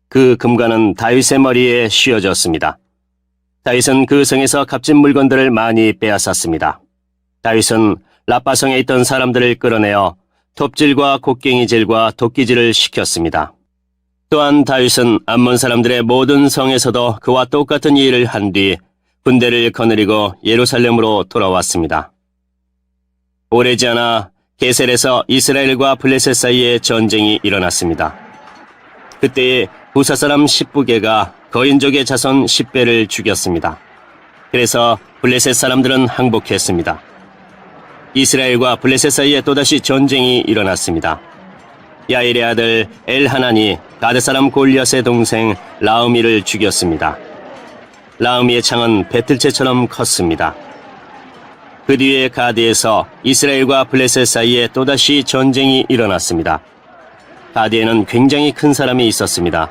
그 금관은 다윗의 머리에 씌워졌습니다. 다윗은 그 성에서 값진 물건들을 많이 빼앗았습니다. 다윗은 라빠성에 있던 사람들을 끌어내어 톱질과 곡괭이질과 도끼질을 시켰습니다. 또한 다윗은 암몬 사람들의 모든 성에서도 그와 똑같은 일을 한 뒤 군대를 거느리고 예루살렘으로 돌아왔습니다. 오래지 않아 게셀에서 이스라엘과 블레셋 사이에 전쟁이 일어났습니다. 그때에 부사 사람 십부게가 거인족의 자손 10배를 죽였습니다. 그래서 블레셋 사람들은 항복했습니다. 이스라엘과 블레셋 사이에 또다시 전쟁이 일어났습니다. 야일의 아들 엘하난이 가드 사람 골리앗의 동생 라우미를 죽였습니다. 라우미의 창은 배틀채처럼 컸습니다. 그 뒤에 가드에서 이스라엘과 블레셋 사이에 또다시 전쟁이 일어났습니다. 가드에는 굉장히 큰 사람이 있었습니다.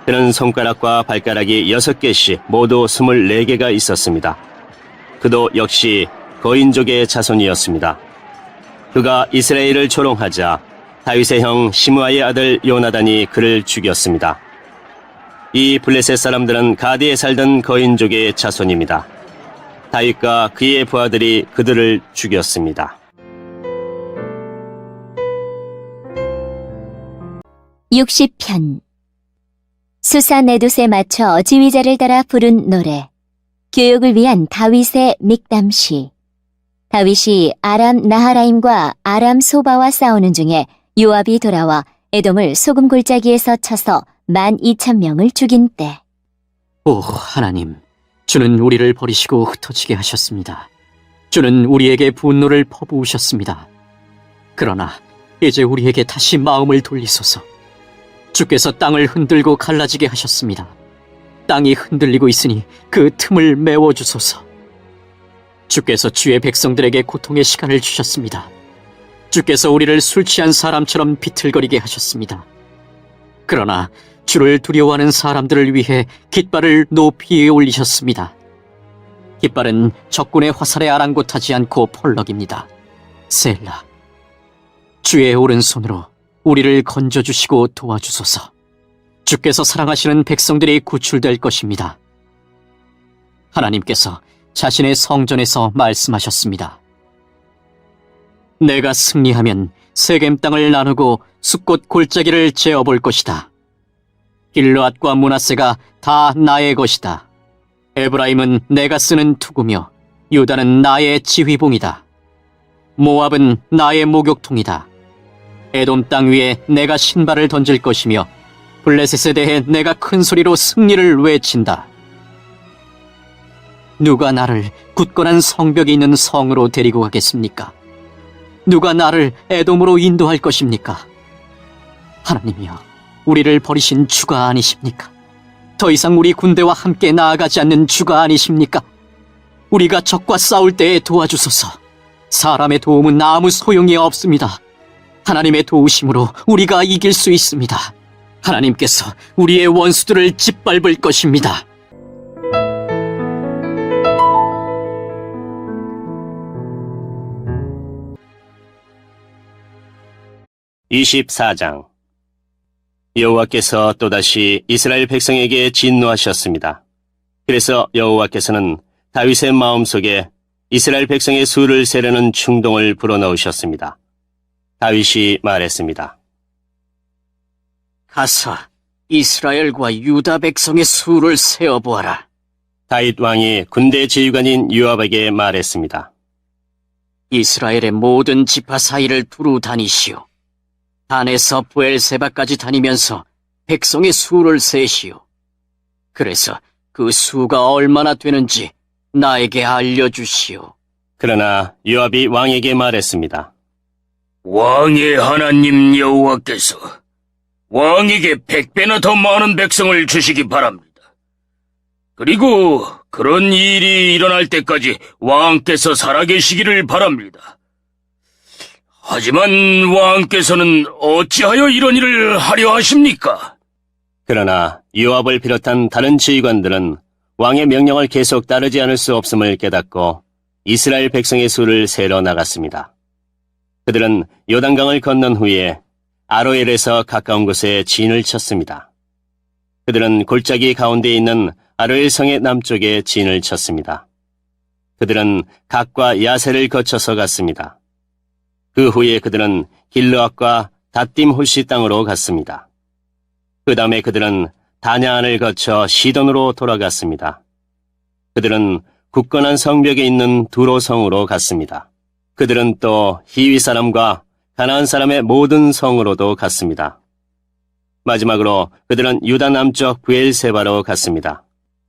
그는 손가락과 발가락이 6개씩 모두 24개가 있었습니다. 그도 역시 거인족의 자손이었습니다. 그가 이스라엘을 조롱하자 다윗의 형 시므아의 아들 요나단이 그를 죽였습니다. 이 블레셋 사람들은 가드에 살던 거인족의 자손입니다. 다윗과 그의 부하들이 그들을 죽였습니다. 60편. 수사네둳에 맞춰 지휘자를 따라 부른 노래. 교육을 위한 다윗의 믹담시. 다윗이 아람 나하라임과 아람 소바와 싸우는 중에 요압이 돌아와 에돔을 소금 골짜기에서 쳐서 12,000명을 죽인 때. 오 하나님, 주는 우리를 버리시고 흩어지게 하셨습니다. 주는 우리에게 분노를 퍼부으셨습니다. 그러나 이제 우리에게 다시 마음을 돌리소서. 주께서 땅을 흔들고 갈라지게 하셨습니다. 땅이 흔들리고 있으니 그 틈을 메워주소서. 주께서 주의 백성들에게 고통의 시간을 주셨습니다. 주께서 우리를 술 취한 사람처럼 비틀거리게 하셨습니다. 그러나 주를 두려워하는 사람들을 위해 깃발을 높이 올리셨습니다. 깃발은 적군의 화살에 아랑곳하지 않고 펄럭입니다. 셀라. 주의 오른손으로 우리를 건져주시고 도와주소서. 주께서 사랑하시는 백성들이 구출될 것입니다. 하나님께서 자신의 성전에서 말씀하셨습니다. 내가 승리하면 세겜 땅을 나누고 숫곳 골짜기를 재어볼 것이다. 길르앗과 므낫세가 다 나의 것이다. 에브라임은 내가 쓰는 투구며 유다는 나의 지휘봉이다. 모압은 나의 목욕통이다. 에돔 땅 위에 내가 신발을 던질 것이며 블레셋에 대해 내가 큰 소리로 승리를 외친다. 누가 나를 굳건한 성벽이 있는 성으로 데리고 가겠습니까? 누가 나를 에돔으로 인도할 것입니까? 하나님이여, 우리를 버리신 주가 아니십니까? 더 이상 우리 군대와 함께 나아가지 않는 주가 아니십니까? 우리가 적과 싸울 때에 도와주소서. 사람의 도움은 아무 소용이 없습니다. 하나님의 도우심으로 우리가 이길 수 있습니다. 하나님께서 우리의 원수들을 짓밟을 것입니다. (24장) 여호와께서 또다시 이스라엘 백성에게 진노하셨습니다. 그래서 여호와께서는 다윗의 마음속에 이스라엘 백성의 수를 세려는 충동을 불어넣으셨습니다. 다윗이 말했습니다. 가서 이스라엘과 유다 백성의 수를 세어보아라. 다윗 왕이 군대 지휘관인 요압에게 말했습니다. 이스라엘의 모든 지파 사이를 두루 다니시오. 단에서 부엘세바까지 다니면서 백성의 수를 세시오. 그래서 그 수가 얼마나 되는지 나에게 알려주시오. 그러나 요압이 왕에게 말했습니다. 왕의 하나님 여호와께서 왕에게 100배나 더 많은 백성을 주시기 바랍니다. 그리고 그런 일이 일어날 때까지 왕께서 살아계시기를 바랍니다. 하지만 왕께서는 어찌하여 이런 일을 하려 하십니까? 그러나 요압을 비롯한 다른 지휘관들은 왕의 명령을 계속 따르지 않을 수 없음을 깨닫고 이스라엘 백성의 수를 세러 나갔습니다. 그들은 요단강을 건넌 후에 아로엘에서 가까운 곳에 진을 쳤습니다. 그들은 골짜기 가운데 있는 아로엘 성의 남쪽에 진을 쳤습니다. 그들은 갓과 야세를 거쳐서 갔습니다. 그 후에 그들은 길르앗과 닷딤 호시 땅으로 갔습니다. 그 다음에 그들은 다냐안을 거쳐 시돈으로 돌아갔습니다. 그들은 굳건한 성벽에 있는 두로 성으로 갔습니다. 그들은 또 히위 사람과 가나안 사람의 모든 성으로도 갔습니다. 마지막으로 그들은 유다 남쪽 브엘세바로 갔습니다.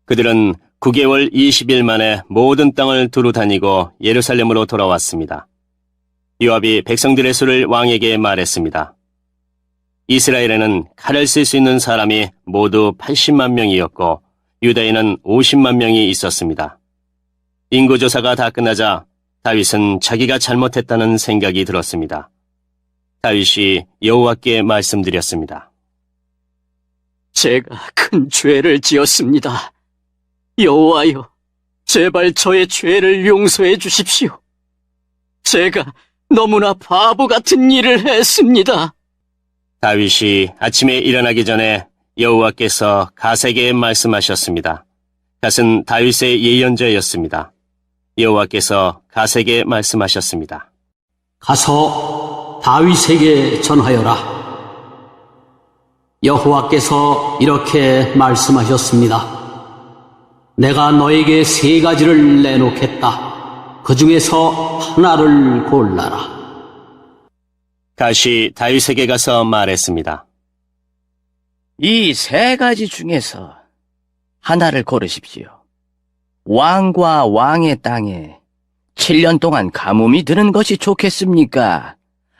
그들은 9개월 20일 만에 모든 땅을 두루 다니고 예루살렘으로 돌아왔습니다. 요압이 백성들의 수를 왕에게 말했습니다. 이스라엘에는 칼을 쓸 수 있는 사람이 모두 80만 명이었고 유다에는 50만 명이 있었습니다. 인구조사가 다 끝나자 다윗은 자기가 잘못했다는 생각이 들었습니다. 다윗이 여호와께 말씀드렸습니다. 제가 큰 죄를 지었습니다. 여호와여, 제발 저의 죄를 용서해 주십시오. 제가 너무나 바보 같은 일을 했습니다. 다윗이 아침에 일어나기 전에 여호와께서 갓에게 말씀하셨습니다. 갓은 다윗의 예언자였습니다. 여호와께서 갓에게 말씀하셨습니다. 가서 다윗에게 전하여라. 여호와께서 이렇게 말씀하셨습니다. 내가 너에게 3가지를 내놓겠다. 그 중에서 하나를 골라라. 갓이 다윗에게 가서 말했습니다. 이 3가지 중에서 하나를 고르십시오. 왕과 왕의 땅에 7년 동안 가뭄이 드는 것이 좋겠습니까?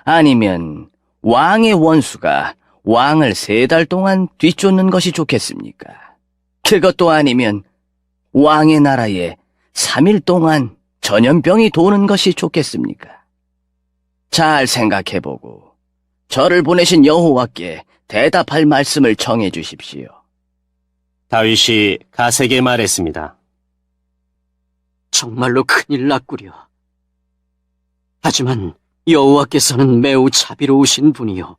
아니면 왕의 원수가 왕을 3달 동안 뒤쫓는 것이 좋겠습니까? 그것도 아니면 왕의 나라에 3일 동안 전염병이 도는 것이 좋겠습니까? 잘 생각해보고 저를 보내신 여호와께 대답할 말씀을 청해 주십시오. 다윗이 갓에게 말했습니다. 정말로 큰일 났구려. 하지만 여호와께서는 매우 자비로우신 분이요.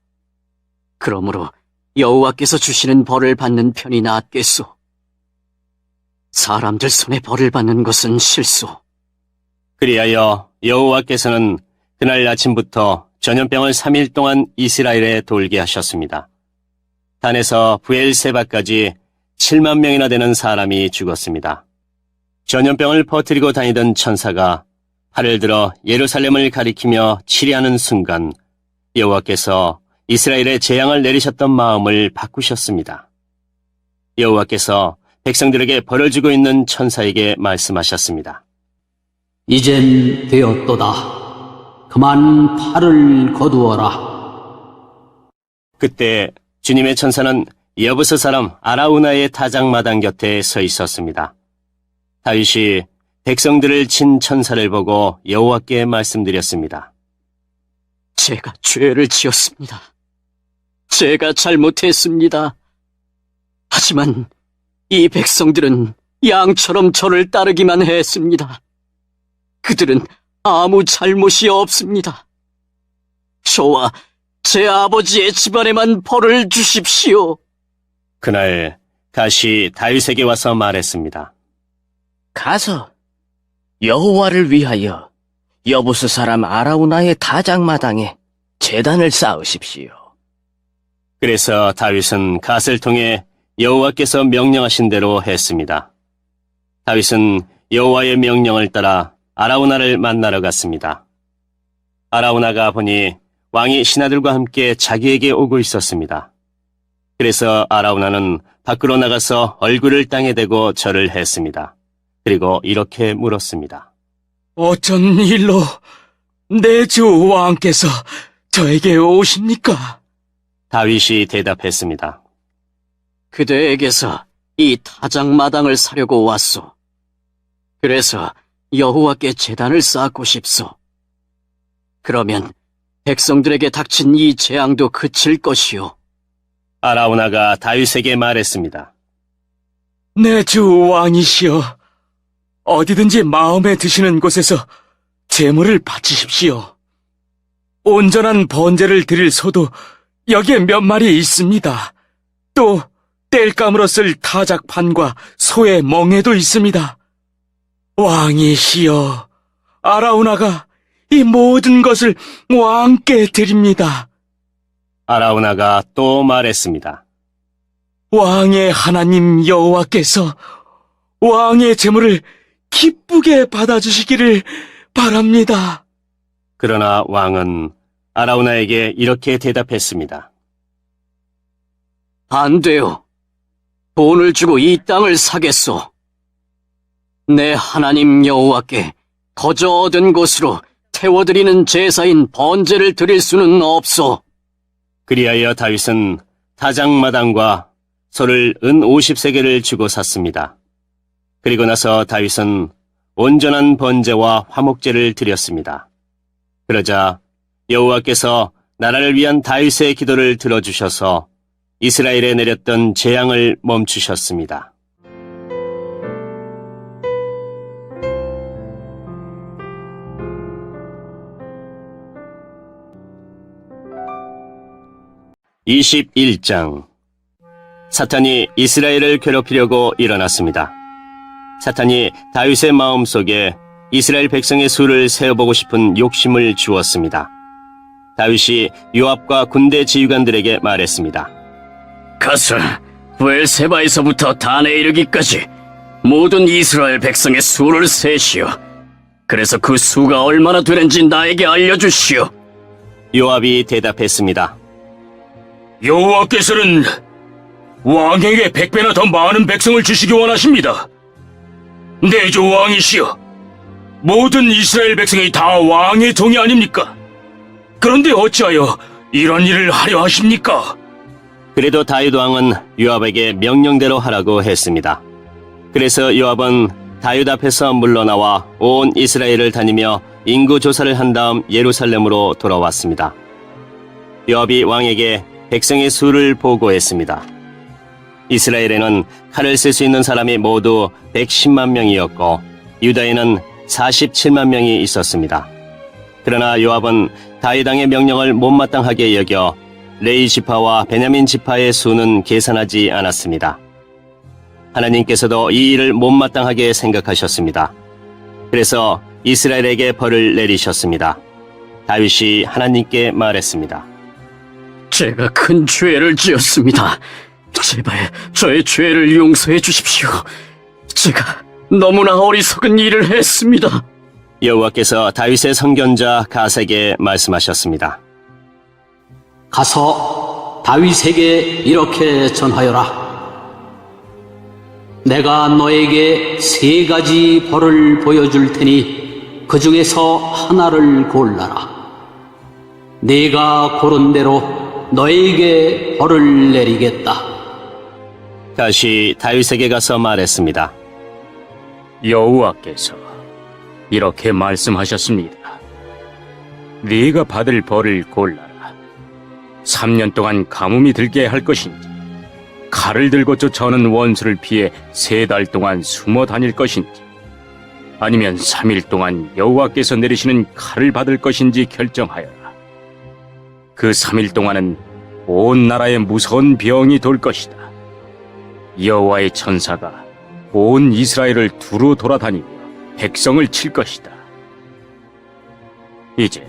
그러므로 여호와께서 주시는 벌을 받는 편이 낫겠소. 사람들 손에 벌을 받는 것은 실소. 그리하여 여호와께서는 그날 아침부터 전염병을 3일 동안 이스라엘에 돌게 하셨습니다. 단에서 브엘세바까지 7만 명이나 되는 사람이 죽었습니다. 전염병을 퍼뜨리고 다니던 천사가 팔을 들어 예루살렘을 가리키며 치리하는 순간 여호와께서 이스라엘에 재앙을 내리셨던 마음을 바꾸셨습니다. 여호와께서 백성들에게 벌을 주고 있는 천사에게 말씀하셨습니다. 이젠 되었도다. 그만 팔을 거두어라. 그때 주님의 천사는 여부스 사람 아라우나의 타작마당 곁에 서 있었습니다. 다윗이 백성들을 친 천사를 보고 여호와께 말씀드렸습니다. 제가 죄를 지었습니다. 제가 잘못했습니다. 하지만 이 백성들은 양처럼 저를 따르기만 했습니다. 그들은 아무 잘못이 없습니다. 저와 제 아버지의 집안에만 벌을 주십시오. 그날 갓이 다윗에게 와서 말했습니다. 가서 여호와를 위하여 여부스 사람 아라우나의 타작마당에 제단을 쌓으십시오. 그래서 다윗은 갓을 통해 여호와께서 명령하신 대로 했습니다. 다윗은 여호와의 명령을 따라 아라우나를 만나러 갔습니다. 아라우나가 보니 왕이 신하들과 함께 자기에게 오고 있었습니다. 그래서 아라우나는 밖으로 나가서 얼굴을 땅에 대고 절을 했습니다. 그리고 이렇게 물었습니다. 어쩐 일로 내 주 왕께서 저에게 오십니까? 다윗이 대답했습니다. 그대에게서 이 타작마당을 사려고 왔소. 그래서 여호와께 제단을 쌓고 싶소. 그러면 백성들에게 닥친 이 재앙도 그칠 것이요. 아라우나가 다윗에게 말했습니다. 내 주 왕이시여, 어디든지 마음에 드시는 곳에서 제물을 바치십시오. 온전한 번제를 드릴 소도 여기에 몇 마리 있습니다. 또 땔감으로 쓸 타작판과 소의 멍에도 있습니다. 왕이시여, 아라우나가 이 모든 것을 왕께 드립니다. 아라우나가 또 말했습니다. 왕의 하나님 여호와께서 왕의 제물을 기쁘게 받아주시기를 바랍니다. 그러나 왕은 아라우나에게 이렇게 대답했습니다. 안 돼요. 돈을 주고 이 땅을 사겠소. 내 하나님 여호와께 거저 얻은 것으로 태워드리는 제사인 번제를 드릴 수는 없소. 그리하여 다윗은 타작마당과 소를 은 50세겔을 주고 샀습니다. 그리고 나서 다윗은 온전한 번제와 화목제를 드렸습니다. 그러자 여호와께서 나라를 위한 다윗의 기도를 들어주셔서 이스라엘에 내렸던 재앙을 멈추셨습니다. (21장) 사탄이 이스라엘을 괴롭히려고 일어났습니다. 사탄이 다윗의 마음속에 이스라엘 백성의 수를 세어보고 싶은 욕심을 주었습니다. 다윗이 요압과 군대 지휘관들에게 말했습니다. 가서 브엘세바에서부터 단에 이르기까지 모든 이스라엘 백성의 수를 세시오. 그래서 그 수가 얼마나 되는지 나에게 알려주시오. 요압이 대답했습니다. 여호와께서는 왕에게 100배나 더 많은 백성을 주시기 원하십니다. 내 주 왕이시여, 모든 이스라엘 백성이 다 왕의 종이 아닙니까? 그런데 어찌하여 이런 일을 하려 하십니까? 그래도 다윗 왕은 요압에게 명령대로 하라고 했습니다. 그래서 요압은 다윗 앞에서 물러나와 온 이스라엘을 다니며 인구 조사를 한 다음 예루살렘으로 돌아왔습니다. 요압이 왕에게 백성의 수를 보고했습니다. 이스라엘에는 칼을 쓸 수 있는 사람이 모두 110만 명이었고 유다에는 47만 명이 있었습니다. 그러나 요압은 다윗 왕의 명령을 못마땅하게 여겨 레위 지파와 베냐민 지파의 수는 계산하지 않았습니다. 하나님께서도 이 일을 못마땅하게 생각하셨습니다. 그래서 이스라엘에게 벌을 내리셨습니다. 다윗이 하나님께 말했습니다. 제가 큰 죄를 지었습니다. 제발 저의 죄를 용서해 주십시오. 제가 너무나 어리석은 일을 했습니다. 여호와께서 다윗의 선견자 갓에게 말씀하셨습니다. 가서 다윗에게 이렇게 전하여라. 내가 너에게 3가지 벌을 보여줄 테니 그 중에서 하나를 골라라. 네가 고른 대로 너에게 벌을 내리겠다. 갓이 다윗에게 가서 말했습니다. 여호와께서 이렇게 말씀하셨습니다. 네가 받을 벌을 골라라. 3년 동안 가뭄이 들게 할 것인지, 칼을 들고 쫓아오는 원수를 피해 3달 동안 숨어 다닐 것인지, 아니면 3일 동안 여호와께서 내리시는 칼을 받을 것인지 결정하여라. 그 3일 동안은 온 나라에 무서운 병이 돌 것이다. 여호와의 천사가 온 이스라엘을 두루 돌아다니며 백성을 칠 것이다. 이제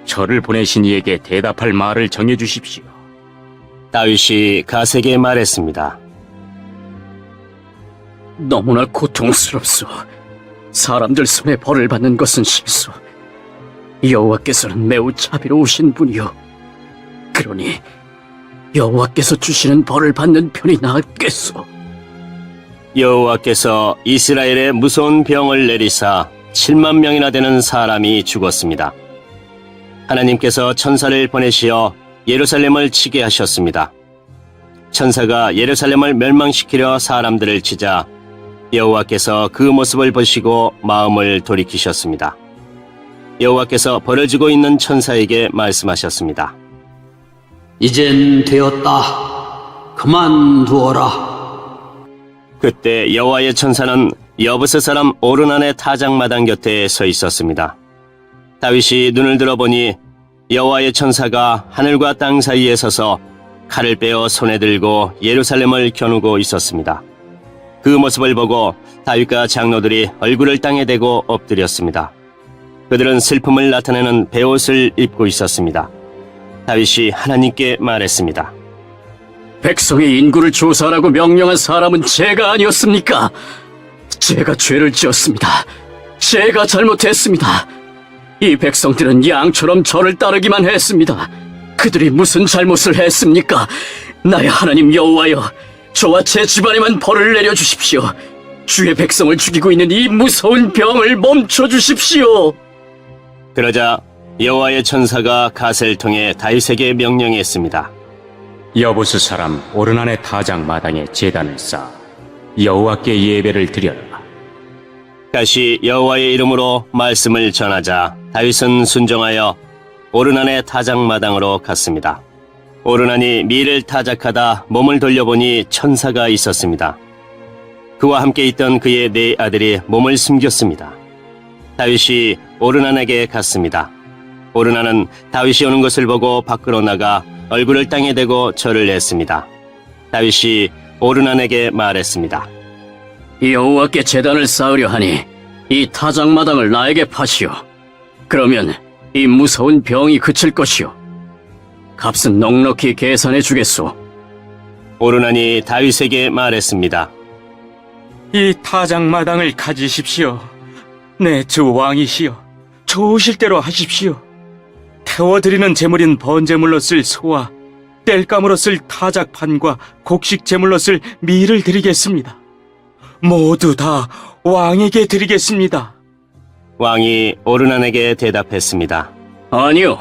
저를 보내신 이에게 대답할 말을 정해주십시오. 다윗이 갓에게 말했습니다. 너무나 고통스럽소. 사람들 손에 벌을 받는 것은 실수. 여호와께서는 매우 자비로우신 분이요. 그러니 여호와께서 주시는 벌을 받는 편이 나았겠소. 여호와께서 이스라엘에 무서운 병을 내리사 7만 명이나 되는 사람이 죽었습니다. 하나님께서 천사를 보내시어 예루살렘을 치게 하셨습니다. 천사가 예루살렘을 멸망시키려 사람들을 치자 여호와께서 그 모습을 보시고 마음을 돌이키셨습니다. 여호와께서 벌어지고 있는 천사에게 말씀하셨습니다. 이젠 되었다. 그만두어라. 그때 여호와의 천사는 여부스 사람 오르난의 타작마당 곁에 서 있었습니다. 다윗이 눈을 들어보니 여호와의 천사가 하늘과 땅 사이에 서서 칼을 빼어 손에 들고 예루살렘을 겨누고 있었습니다. 그 모습을 보고 다윗과 장로들이 얼굴을 땅에 대고 엎드렸습니다. 그들은 슬픔을 나타내는 베옷을 입고 있었습니다. 다윗이 하나님께 말했습니다. 백성의 인구를 조사하라고 명령한 사람은 제가 아니었습니까? 제가 죄를 지었습니다. 제가 잘못했습니다. 이 백성들은 양처럼 저를 따르기만 했습니다. 그들이 무슨 잘못을 했습니까? 나의 하나님 여호와여, 저와 제 집안에만 벌을 내려주십시오. 주의 백성을 죽이고 있는 이 무서운 병을 멈춰주십시오. 그러자 여호와의 천사가 갓을 통해 다윗에게 명령했습니다. 여부스 사람 오르난의 타작마당에 제단을 쌓아 여호와께 예배를 드려라. 갓이 여호와의 이름으로 말씀을 전하자 다윗은 순종하여 오르난의 타작마당으로 갔습니다. 오르난이 밀을 타작하다 몸을 돌려보니 천사가 있었습니다. 그와 함께 있던 그의 네 아들이 몸을 숨겼습니다. 다윗이 오르난에게 갔습니다. 오르난은 다윗이 오는 것을 보고 밖으로 나가 얼굴을 땅에 대고 절을 했습니다. 다윗이 오르난에게 말했습니다. 여호와께 제단을 쌓으려 하니 이 타작마당을 나에게 파시오. 그러면 이 무서운 병이 그칠 것이오. 값은 넉넉히 계산해 주겠소. 오르난이 다윗에게 말했습니다. 이 타작마당을 가지십시오. 네, 주 왕이시여, 좋으실 대로 하십시오. 태워드리는 제물인 번제물로 쓸 소와 땔감으로 쓸 타작판과 곡식 제물로 쓸 밀을 드리겠습니다. 모두 다 왕에게 드리겠습니다. 왕이 오르난에게 대답했습니다. 아니요,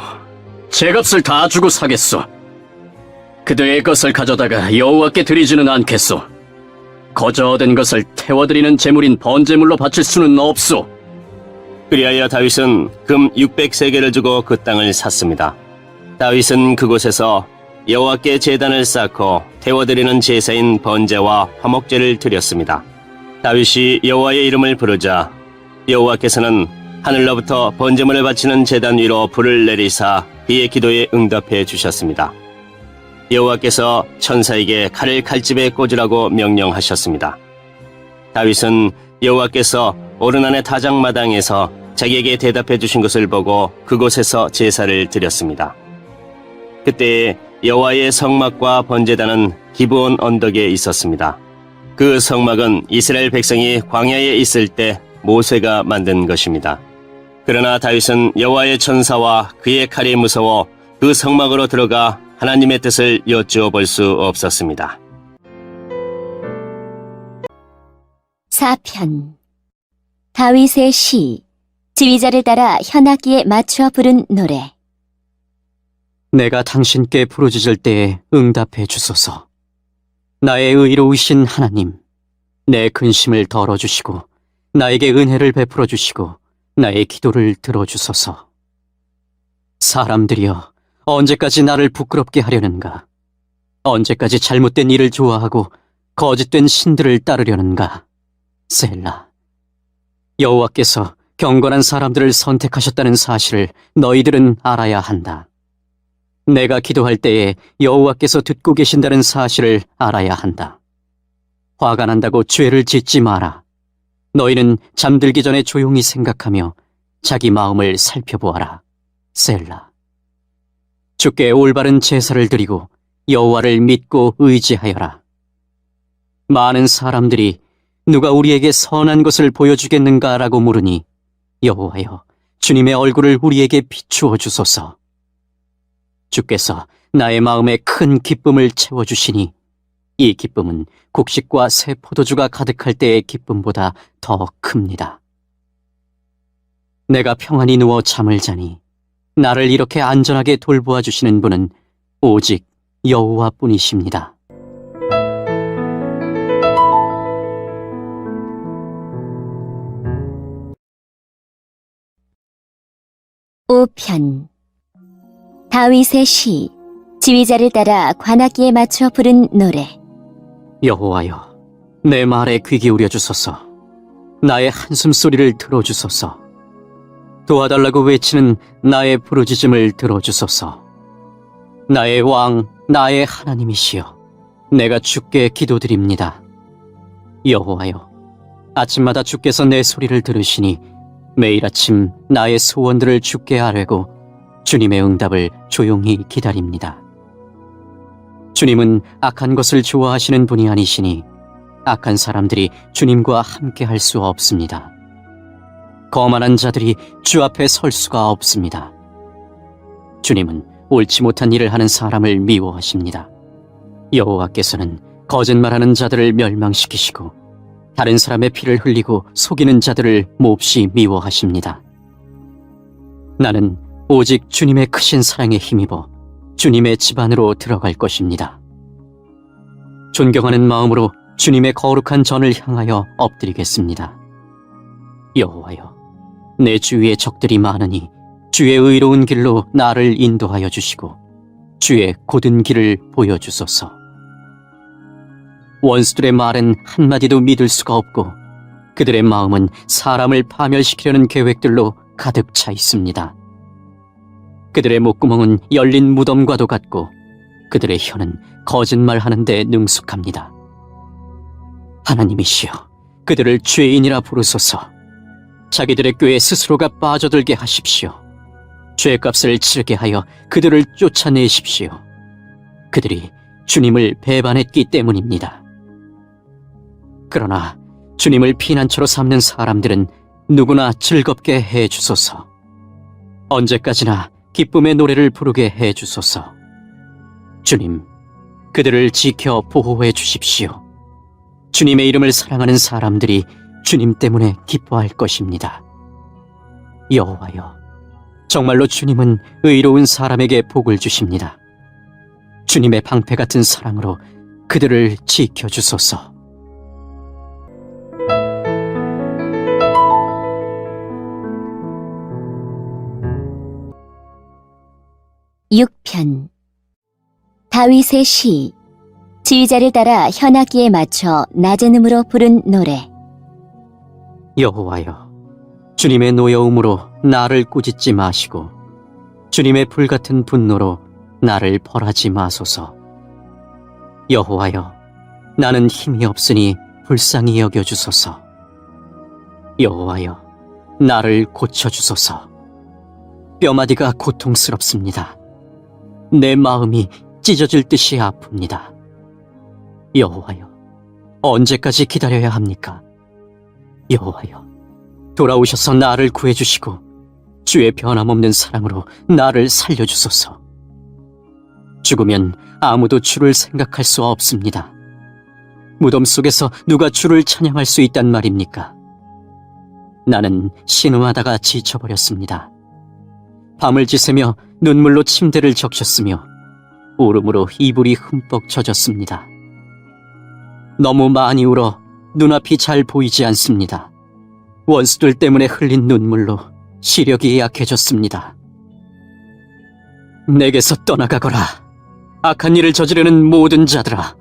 제 값을 다 주고 사겠소. 그들의 것을 가져다가 여호와께 드리지는 않겠소. 거저 얻은 것을 태워드리는 제물인 번제물로 바칠 수는 없소. 그리하여 다윗은 금 600세겔을 주고 그 땅을 샀습니다. 다윗은 그곳에서 여호와께 제단을 쌓고 태워드리는 제사인 번제와 화목제를 드렸습니다. 다윗이 여호와의 이름을 부르자 여호와께서는 하늘로부터 번제물을 바치는 제단 위로 불을 내리사 그의 기도에 응답해 주셨습니다. 여호와께서 천사에게 칼을 칼집에 꽂으라고 명령하셨습니다. 다윗은 여호와께서 오르난의 타작마당에서 자기에게 대답해 주신 것을 보고 그곳에서 제사를 드렸습니다. 그때 여호와의 성막과 번제단은 기브온 언덕에 있었습니다. 그 성막은 이스라엘 백성이 광야에 있을 때 모세가 만든 것입니다. 그러나 다윗은 여호와의 천사와 그의 칼이 무서워 그 성막으로 들어가 하나님의 뜻을 여쭈어 볼 수 없었습니다. 4편 다윗의 시 지휘자를 따라 현악기에 맞추어 부른 노래. 내가 당신께 부르짖을 때에 응답해 주소서. 나의 의로우신 하나님, 내 근심을 덜어주시고 나에게 은혜를 베풀어 주시고 나의 기도를 들어주소서. 사람들이여, 언제까지 나를 부끄럽게 하려는가? 언제까지 잘못된 일을 좋아하고 거짓된 신들을 따르려는가? 셀라. 여호와께서 경건한 사람들을 선택하셨다는 사실을 너희들은 알아야 한다. 내가 기도할 때에 여호와께서 듣고 계신다는 사실을 알아야 한다. 화가 난다고 죄를 짓지 마라. 너희는 잠들기 전에 조용히 생각하며 자기 마음을 살펴보아라. 셀라. 주께 올바른 제사를 드리고 여호와를 믿고 의지하여라. 많은 사람들이 누가 우리에게 선한 것을 보여주겠는가라고 물으니 여호와여, 주님의 얼굴을 우리에게 비추어 주소서. 주께서 나의 마음에 큰 기쁨을 채워주시니 이 기쁨은 곡식과 새 포도주가 가득할 때의 기쁨보다 더 큽니다. 내가 평안히 누워 잠을 자니 나를 이렇게 안전하게 돌보아 주시는 분은 오직 여호와뿐이십니다. 오편 다윗의 시, 지휘자를 따라 관악기에 맞춰 부른 노래. 여호와여, 내 말에 귀 기울여 주소서. 나의 한숨 소리를 들어주소서. 도와달라고 외치는 나의 부르짖음을 들어주소서. 나의 왕, 나의 하나님이시여, 내가 주께 기도드립니다. 여호와여, 아침마다 주께서 내 소리를 들으시니 매일 아침 나의 소원들을 주께 아뢰고 주님의 응답을 조용히 기다립니다. 주님은 악한 것을 좋아하시는 분이 아니시니 악한 사람들이 주님과 함께 할 수 없습니다. 거만한 자들이 주 앞에 설 수가 없습니다. 주님은 옳지 못한 일을 하는 사람을 미워하십니다. 여호와께서는 거짓말하는 자들을 멸망시키시고 다른 사람의 피를 흘리고 속이는 자들을 몹시 미워하십니다. 나는 오직 주님의 크신 사랑에 힘입어 주님의 집 안으로 들어갈 것입니다. 존경하는 마음으로 주님의 거룩한 전을 향하여 엎드리겠습니다. 여호와여, 내 주위에 적들이 많으니 주의 의로운 길로 나를 인도하여 주시고 주의 곧은 길을 보여주소서. 원수들의 말은 한마디도 믿을 수가 없고 그들의 마음은 사람을 파멸시키려는 계획들로 가득 차 있습니다. 그들의 목구멍은 열린 무덤과도 같고 그들의 혀는 거짓말하는 데 능숙합니다. 하나님이시여, 그들을 죄인이라 부르소서. 자기들의 꾀에 스스로가 빠져들게 하십시오. 죄값을 치르게 하여 그들을 쫓아내십시오. 그들이 주님을 배반했기 때문입니다. 그러나 주님을 피난처로 삼는 사람들은 누구나 즐겁게 해주소서. 언제까지나 기쁨의 노래를 부르게 해주소서. 주님, 그들을 지켜 보호해 주십시오. 주님의 이름을 사랑하는 사람들이 주님 때문에 기뻐할 것입니다. 여호와여, 정말로 주님은 의로운 사람에게 복을 주십니다. 주님의 방패 같은 사랑으로 그들을 지켜주소서. 6편 다윗의 시, 지휘자를 따라 현악기에 맞춰 낮은 음으로 부른 노래. 여호와여, 주님의 노여움으로 나를 꾸짖지 마시고 주님의 불같은 분노로 나를 벌하지 마소서. 여호와여, 나는 힘이 없으니 불쌍히 여겨주소서. 여호와여, 나를 고쳐주소서. 뼈마디가 고통스럽습니다. 내 마음이 찢어질 듯이 아픕니다. 여호와여, 언제까지 기다려야 합니까? 여호와여, 돌아오셔서 나를 구해주시고 주의 변함없는 사랑으로 나를 살려주소서. 죽으면 아무도 주를 생각할 수 없습니다. 무덤 속에서 누가 주를 찬양할 수 있단 말입니까? 나는 신음하다가 지쳐버렸습니다. 밤을 지새며 눈물로 침대를 적셨으며 울음으로 이불이 흠뻑 젖었습니다. 너무 많이 울어 눈앞이 잘 보이지 않습니다. 원수들 때문에 흘린 눈물로 시력이 약해졌습니다. 내게서 떠나가거라. 악한 일을 저지르는 모든 자들아.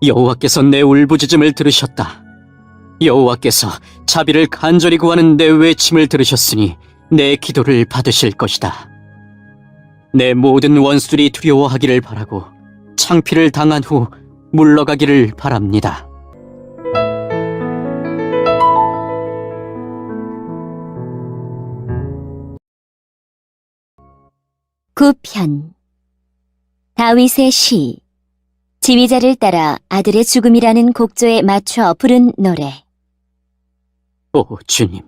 여호와께서 내 울부짖음을 들으셨다. 여호와께서 자비를 간절히 구하는 내 외침을 들으셨으니 내 기도를 받으실 것이다. 내 모든 원수들이 두려워하기를 바라고 창피를 당한 후 물러가기를 바랍니다. 구편 다윗의 시, 지휘자를 따라 아들의 죽음이라는 곡조에 맞춰 부른 노래. 오 주님,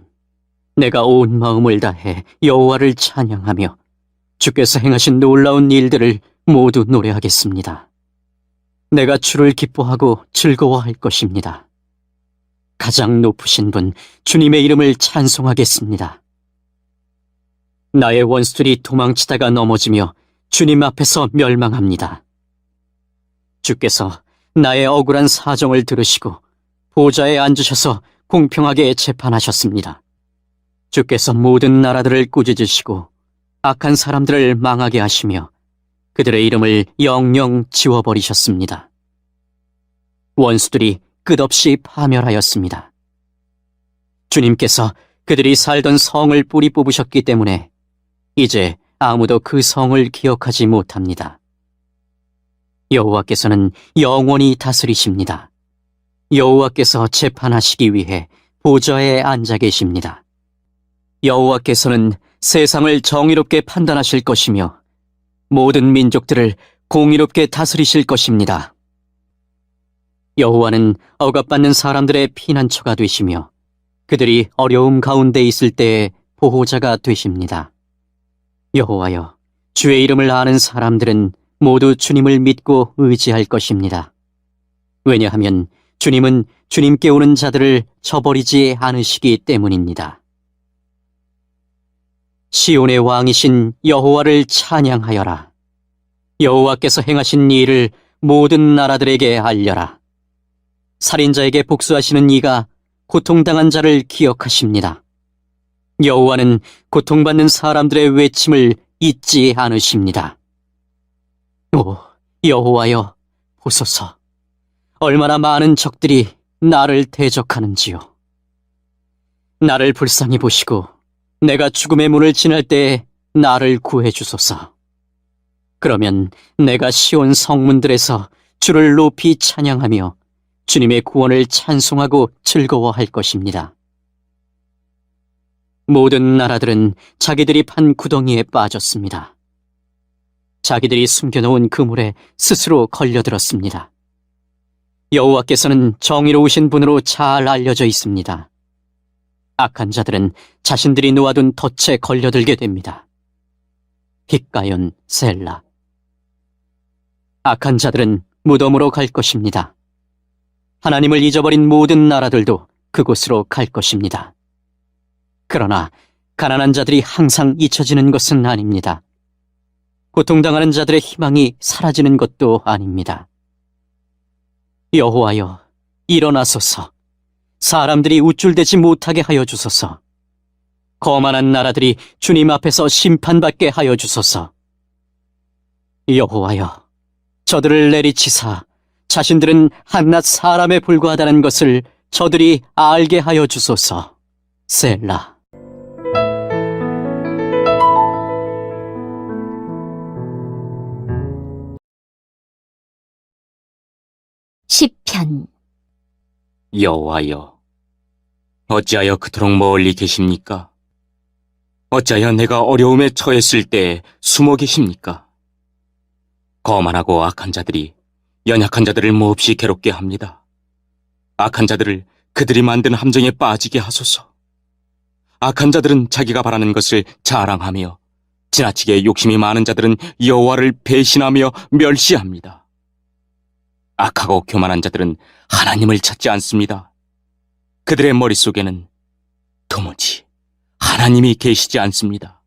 내가 온 마음을 다해 여호와를 찬양하며 주께서 행하신 놀라운 일들을 모두 노래하겠습니다. 내가 주를 기뻐하고 즐거워할 것입니다. 가장 높으신 분 주님의 이름을 찬송하겠습니다. 나의 원수들이 도망치다가 넘어지며 주님 앞에서 멸망합니다. 주께서 나의 억울한 사정을 들으시고 보좌에 앉으셔서 공평하게 재판하셨습니다. 주께서 모든 나라들을 꾸짖으시고 악한 사람들을 망하게 하시며 그들의 이름을 영영 지워버리셨습니다. 원수들이 끝없이 파멸하였습니다. 주님께서 그들이 살던 성을 뿌리 뽑으셨기 때문에 이제 아무도 그 성을 기억하지 못합니다. 여호와께서는 영원히 다스리십니다. 여호와께서 재판하시기 위해 보좌에 앉아 계십니다. 여호와께서는 세상을 정의롭게 판단하실 것이며 모든 민족들을 공의롭게 다스리실 것입니다. 여호와는 억압받는 사람들의 피난처가 되시며 그들이 어려움 가운데 있을 때의 보호자가 되십니다. 여호와여, 주의 이름을 아는 사람들은 모두 주님을 믿고 의지할 것입니다. 왜냐하면 주님은 주님께 오는 자들을 저버리지 않으시기 때문입니다. 시온의 왕이신 여호와를 찬양하여라. 여호와께서 행하신 일을 모든 나라들에게 알려라. 살인자에게 복수하시는 이가 고통당한 자를 기억하십니다. 여호와는 고통받는 사람들의 외침을 잊지 않으십니다. 오, 여호와여, 보소서. 얼마나 많은 적들이 나를 대적하는지요. 나를 불쌍히 보시고 내가 죽음의 문을 지날 때에 나를 구해 주소서. 그러면 내가 시온 성문들에서 주를 높이 찬양하며 주님의 구원을 찬송하고 즐거워할 것입니다. 모든 나라들은 자기들이 판 구덩이에 빠졌습니다. 자기들이 숨겨놓은 그물에 스스로 걸려들었습니다. 여호와께서는 정의로우신 분으로 잘 알려져 있습니다. 악한 자들은 자신들이 놓아둔 덫에 걸려들게 됩니다. 빅가연 셀라. 악한 자들은 무덤으로 갈 것입니다. 하나님을 잊어버린 모든 나라들도 그곳으로 갈 것입니다. 그러나 가난한 자들이 항상 잊혀지는 것은 아닙니다. 고통당하는 자들의 희망이 사라지는 것도 아닙니다. 여호와여, 일어나소서. 사람들이 우쭐대지 못하게 하여 주소서. 거만한 나라들이 주님 앞에서 심판받게 하여 주소서. 여호와여, 저들을 내리치사 자신들은 한낱 사람에 불과하다는 것을 저들이 알게 하여 주소서. 셀라. 시편. 여호와여, 어찌하여 그토록 멀리 계십니까? 어찌하여 내가 어려움에 처했을 때 숨어 계십니까? 거만하고 악한 자들이 연약한 자들을 몹시 괴롭게 합니다. 악한 자들을 그들이 만든 함정에 빠지게 하소서. 악한 자들은 자기가 바라는 것을 자랑하며 지나치게 욕심이 많은 자들은 여호와를 배신하며 멸시합니다. 악하고 교만한 자들은 하나님을 찾지 않습니다. 그들의 머릿속에는 도무지 하나님이 계시지 않습니다.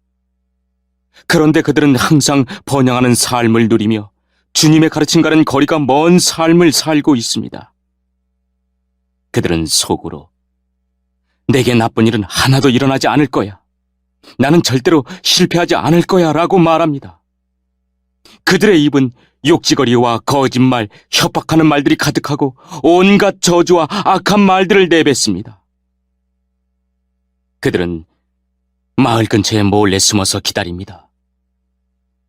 그런데 그들은 항상 번영하는 삶을 누리며 주님의 가르침과는 거리가 먼 삶을 살고 있습니다. 그들은 속으로 내게 나쁜 일은 하나도 일어나지 않을 거야. 나는 절대로 실패하지 않을 거야 라고 말합니다. 그들의 입은 욕지거리와 거짓말, 협박하는 말들이 가득하고 온갖 저주와 악한 말들을 내뱉습니다. 그들은 마을 근처에 몰래 숨어서 기다립니다.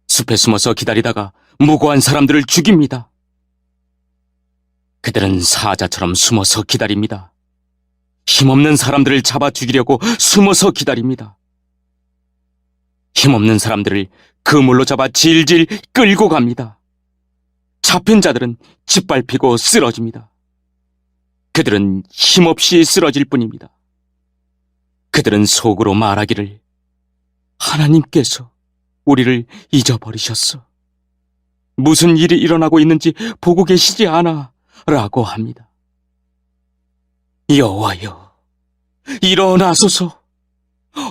숲에 숨어서 기다리다가 무고한 사람들을 죽입니다. 그들은 사자처럼 숨어서 기다립니다. 힘없는 사람들을 잡아 죽이려고 숨어서 기다립니다. 힘없는 사람들을 그물로 잡아 질질 끌고 갑니다. 잡힌 자들은 짓밟히고 쓰러집니다. 그들은 힘없이 쓰러질 뿐입니다. 그들은 속으로 말하기를 하나님께서 우리를 잊어버리셨어. 무슨 일이 일어나고 있는지 보고 계시지 않아 라고 합니다. 여호와여, 일어나소서.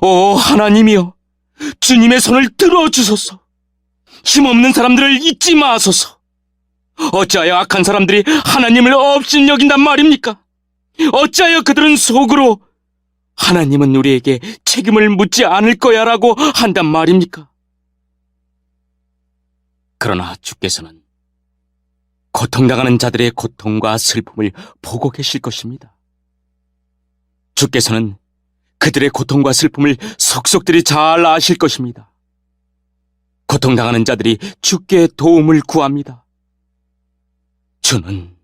오 하나님이여, 주님의 손을 들어주소서. 힘없는 사람들을 잊지 마소서. 어찌하여 악한 사람들이 하나님을 없인 여긴단 말입니까? 어찌하여 그들은 속으로 하나님은 우리에게 책임을 묻지 않을 거야라고 한단 말입니까? 그러나 주께서는 고통당하는 자들의 고통과 슬픔을 보고 계실 것입니다. 주께서는 그들의 고통과 슬픔을 속속들이 잘 아실 것입니다. 고통당하는 자들이 주께 도움을 구합니다. 주는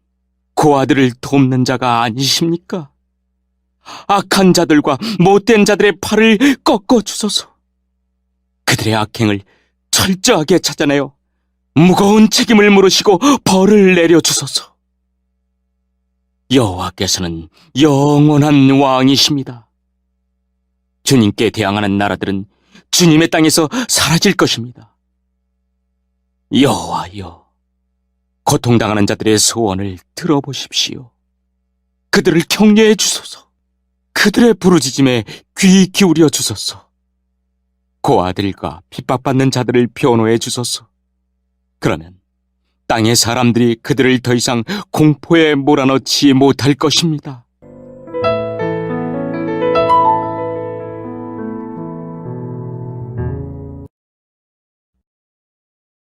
고아들을 돕는 자가 아니십니까? 악한 자들과 못된 자들의 팔을 꺾어 주소서. 그들의 악행을 철저하게 찾아내어 무거운 책임을 물으시고 벌을 내려 주소서. 여호와께서는 영원한 왕이십니다. 주님께 대항하는 나라들은 주님의 땅에서 사라질 것입니다. 여호와여, 고통당하는 자들의 소원을 들어보십시오. 그들을 격려해 주소서. 그들의 부르짖음에 귀 기울여 주소서. 고아들과 핍박받는 자들을 변호해 주소서. 그러면 땅의 사람들이 그들을 더 이상 공포에 몰아넣지 못할 것입니다.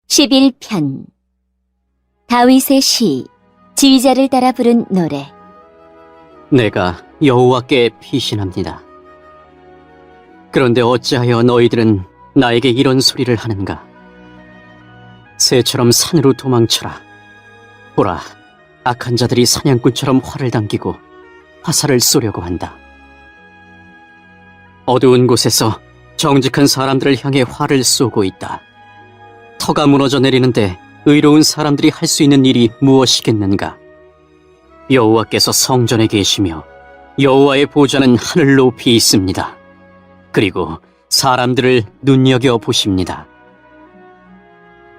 11편 다윗의 시, 지휘자를 따라 부른 노래. 내가 여호와께 피신합니다. 그런데 어찌하여 너희들은 나에게 이런 소리를 하는가? 새처럼 산으로 도망쳐라. 보라, 악한 자들이 사냥꾼처럼 활을 당기고 화살을 쏘려고 한다. 어두운 곳에서 정직한 사람들을 향해 활을 쏘고 있다. 터가 무너져 내리는데 의로운 사람들이 할 수 있는 일이 무엇이겠는가? 여호와께서 성전에 계시며 여호와의 보좌는 하늘 높이 있습니다. 그리고 사람들을 눈여겨보십니다.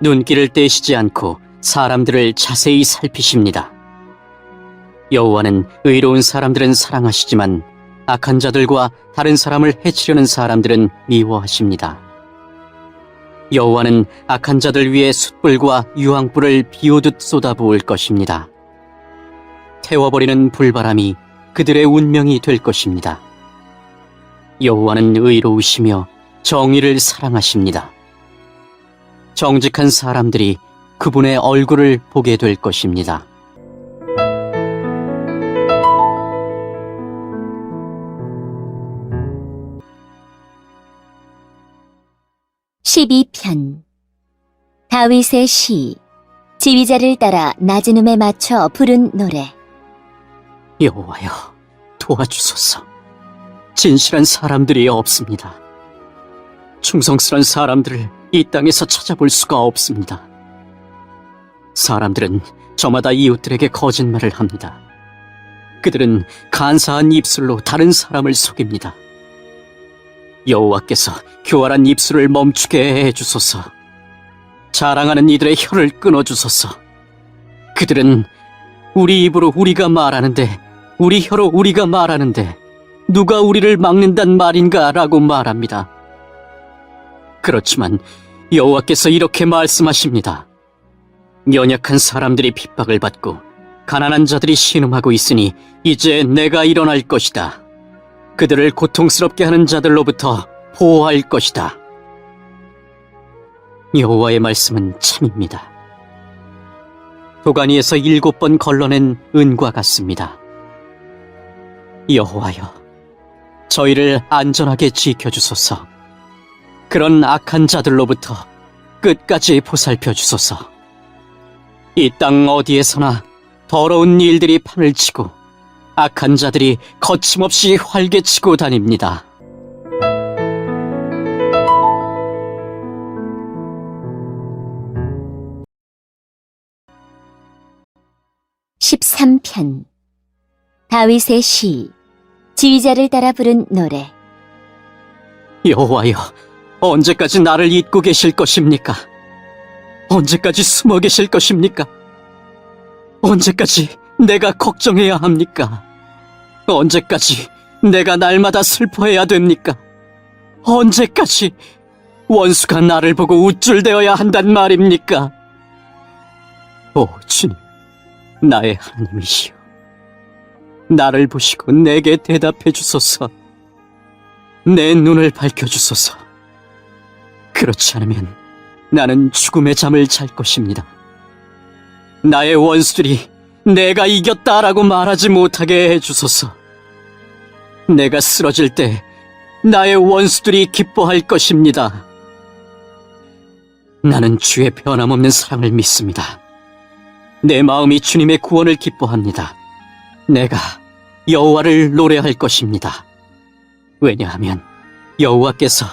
눈길을 떼시지 않고 사람들을 자세히 살피십니다. 여호와는 의로운 사람들은 사랑하시지만 악한 자들과 다른 사람을 해치려는 사람들은 미워하십니다. 여호와는 악한 자들 위에 숯불과 유황불을 비오듯 쏟아부을 것입니다. 태워버리는 불바람이 그들의 운명이 될 것입니다. 여호와는 의로우시며 정의를 사랑하십니다. 정직한 사람들이 그분의 얼굴을 보게 될 것입니다. (12편) 다윗의 시, 지휘자를 따라 낮은 음에 맞춰 부른 노래. 여호와여, 도와주소서. 진실한 사람들이 없습니다. 충성스런 사람들을 이 땅에서 찾아볼 수가 없습니다. 사람들은 저마다 이웃들에게 거짓말을 합니다. 그들은 간사한 입술로 다른 사람을 속입니다. 여호와께서 교활한 입술을 멈추게 해주소서. 자랑하는 이들의 혀를 끊어주소서. 그들은 우리 입으로 우리가 말하는데, 우리 혀로 우리가 말하는데 누가 우리를 막는단 말인가 라고 말합니다. 그렇지만 여호와께서 이렇게 말씀하십니다. 연약한 사람들이 핍박을 받고 가난한 자들이 신음하고 있으니 이제 내가 일어날 것이다. 그들을 고통스럽게 하는 자들로부터 보호할 것이다. 여호와의 말씀은 참입니다. 도가니에서 7번 걸러낸 은과 같습니다. 여호와여, 저희를 안전하게 지켜주소서. 그런 악한 자들로부터 끝까지 보살펴 주소서. 이 땅 어디에서나 더러운 일들이 판을 치고 악한 자들이 거침없이 활개치고 다닙니다. (13편) 다윗의 시, 지휘자를 따라 부른 노래. 여호와여, 언제까지 나를 잊고 계실 것입니까? 언제까지 숨어 계실 것입니까? 언제까지 내가 걱정해야 합니까? 언제까지 내가 날마다 슬퍼해야 됩니까? 언제까지 원수가 나를 보고 우쭐대어야 한단 말입니까? 오 주님, 나의 하나님이시여, 나를 보시고 내게 대답해 주소서. 내 눈을 밝혀주소서. 그렇지 않으면 나는 죽음의 잠을 잘 것입니다. 나의 원수들이 내가 이겼다라고 말하지 못하게 해주소서. 내가 쓰러질 때 나의 원수들이 기뻐할 것입니다. 나는 주의 변함없는 사랑을 믿습니다. 내 마음이 주님의 구원을 기뻐합니다. 내가 여호와를 노래할 것입니다. 왜냐하면 여호와께서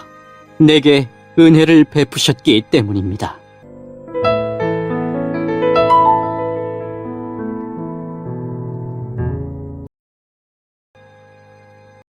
내게 은혜를 베푸셨기 때문입니다.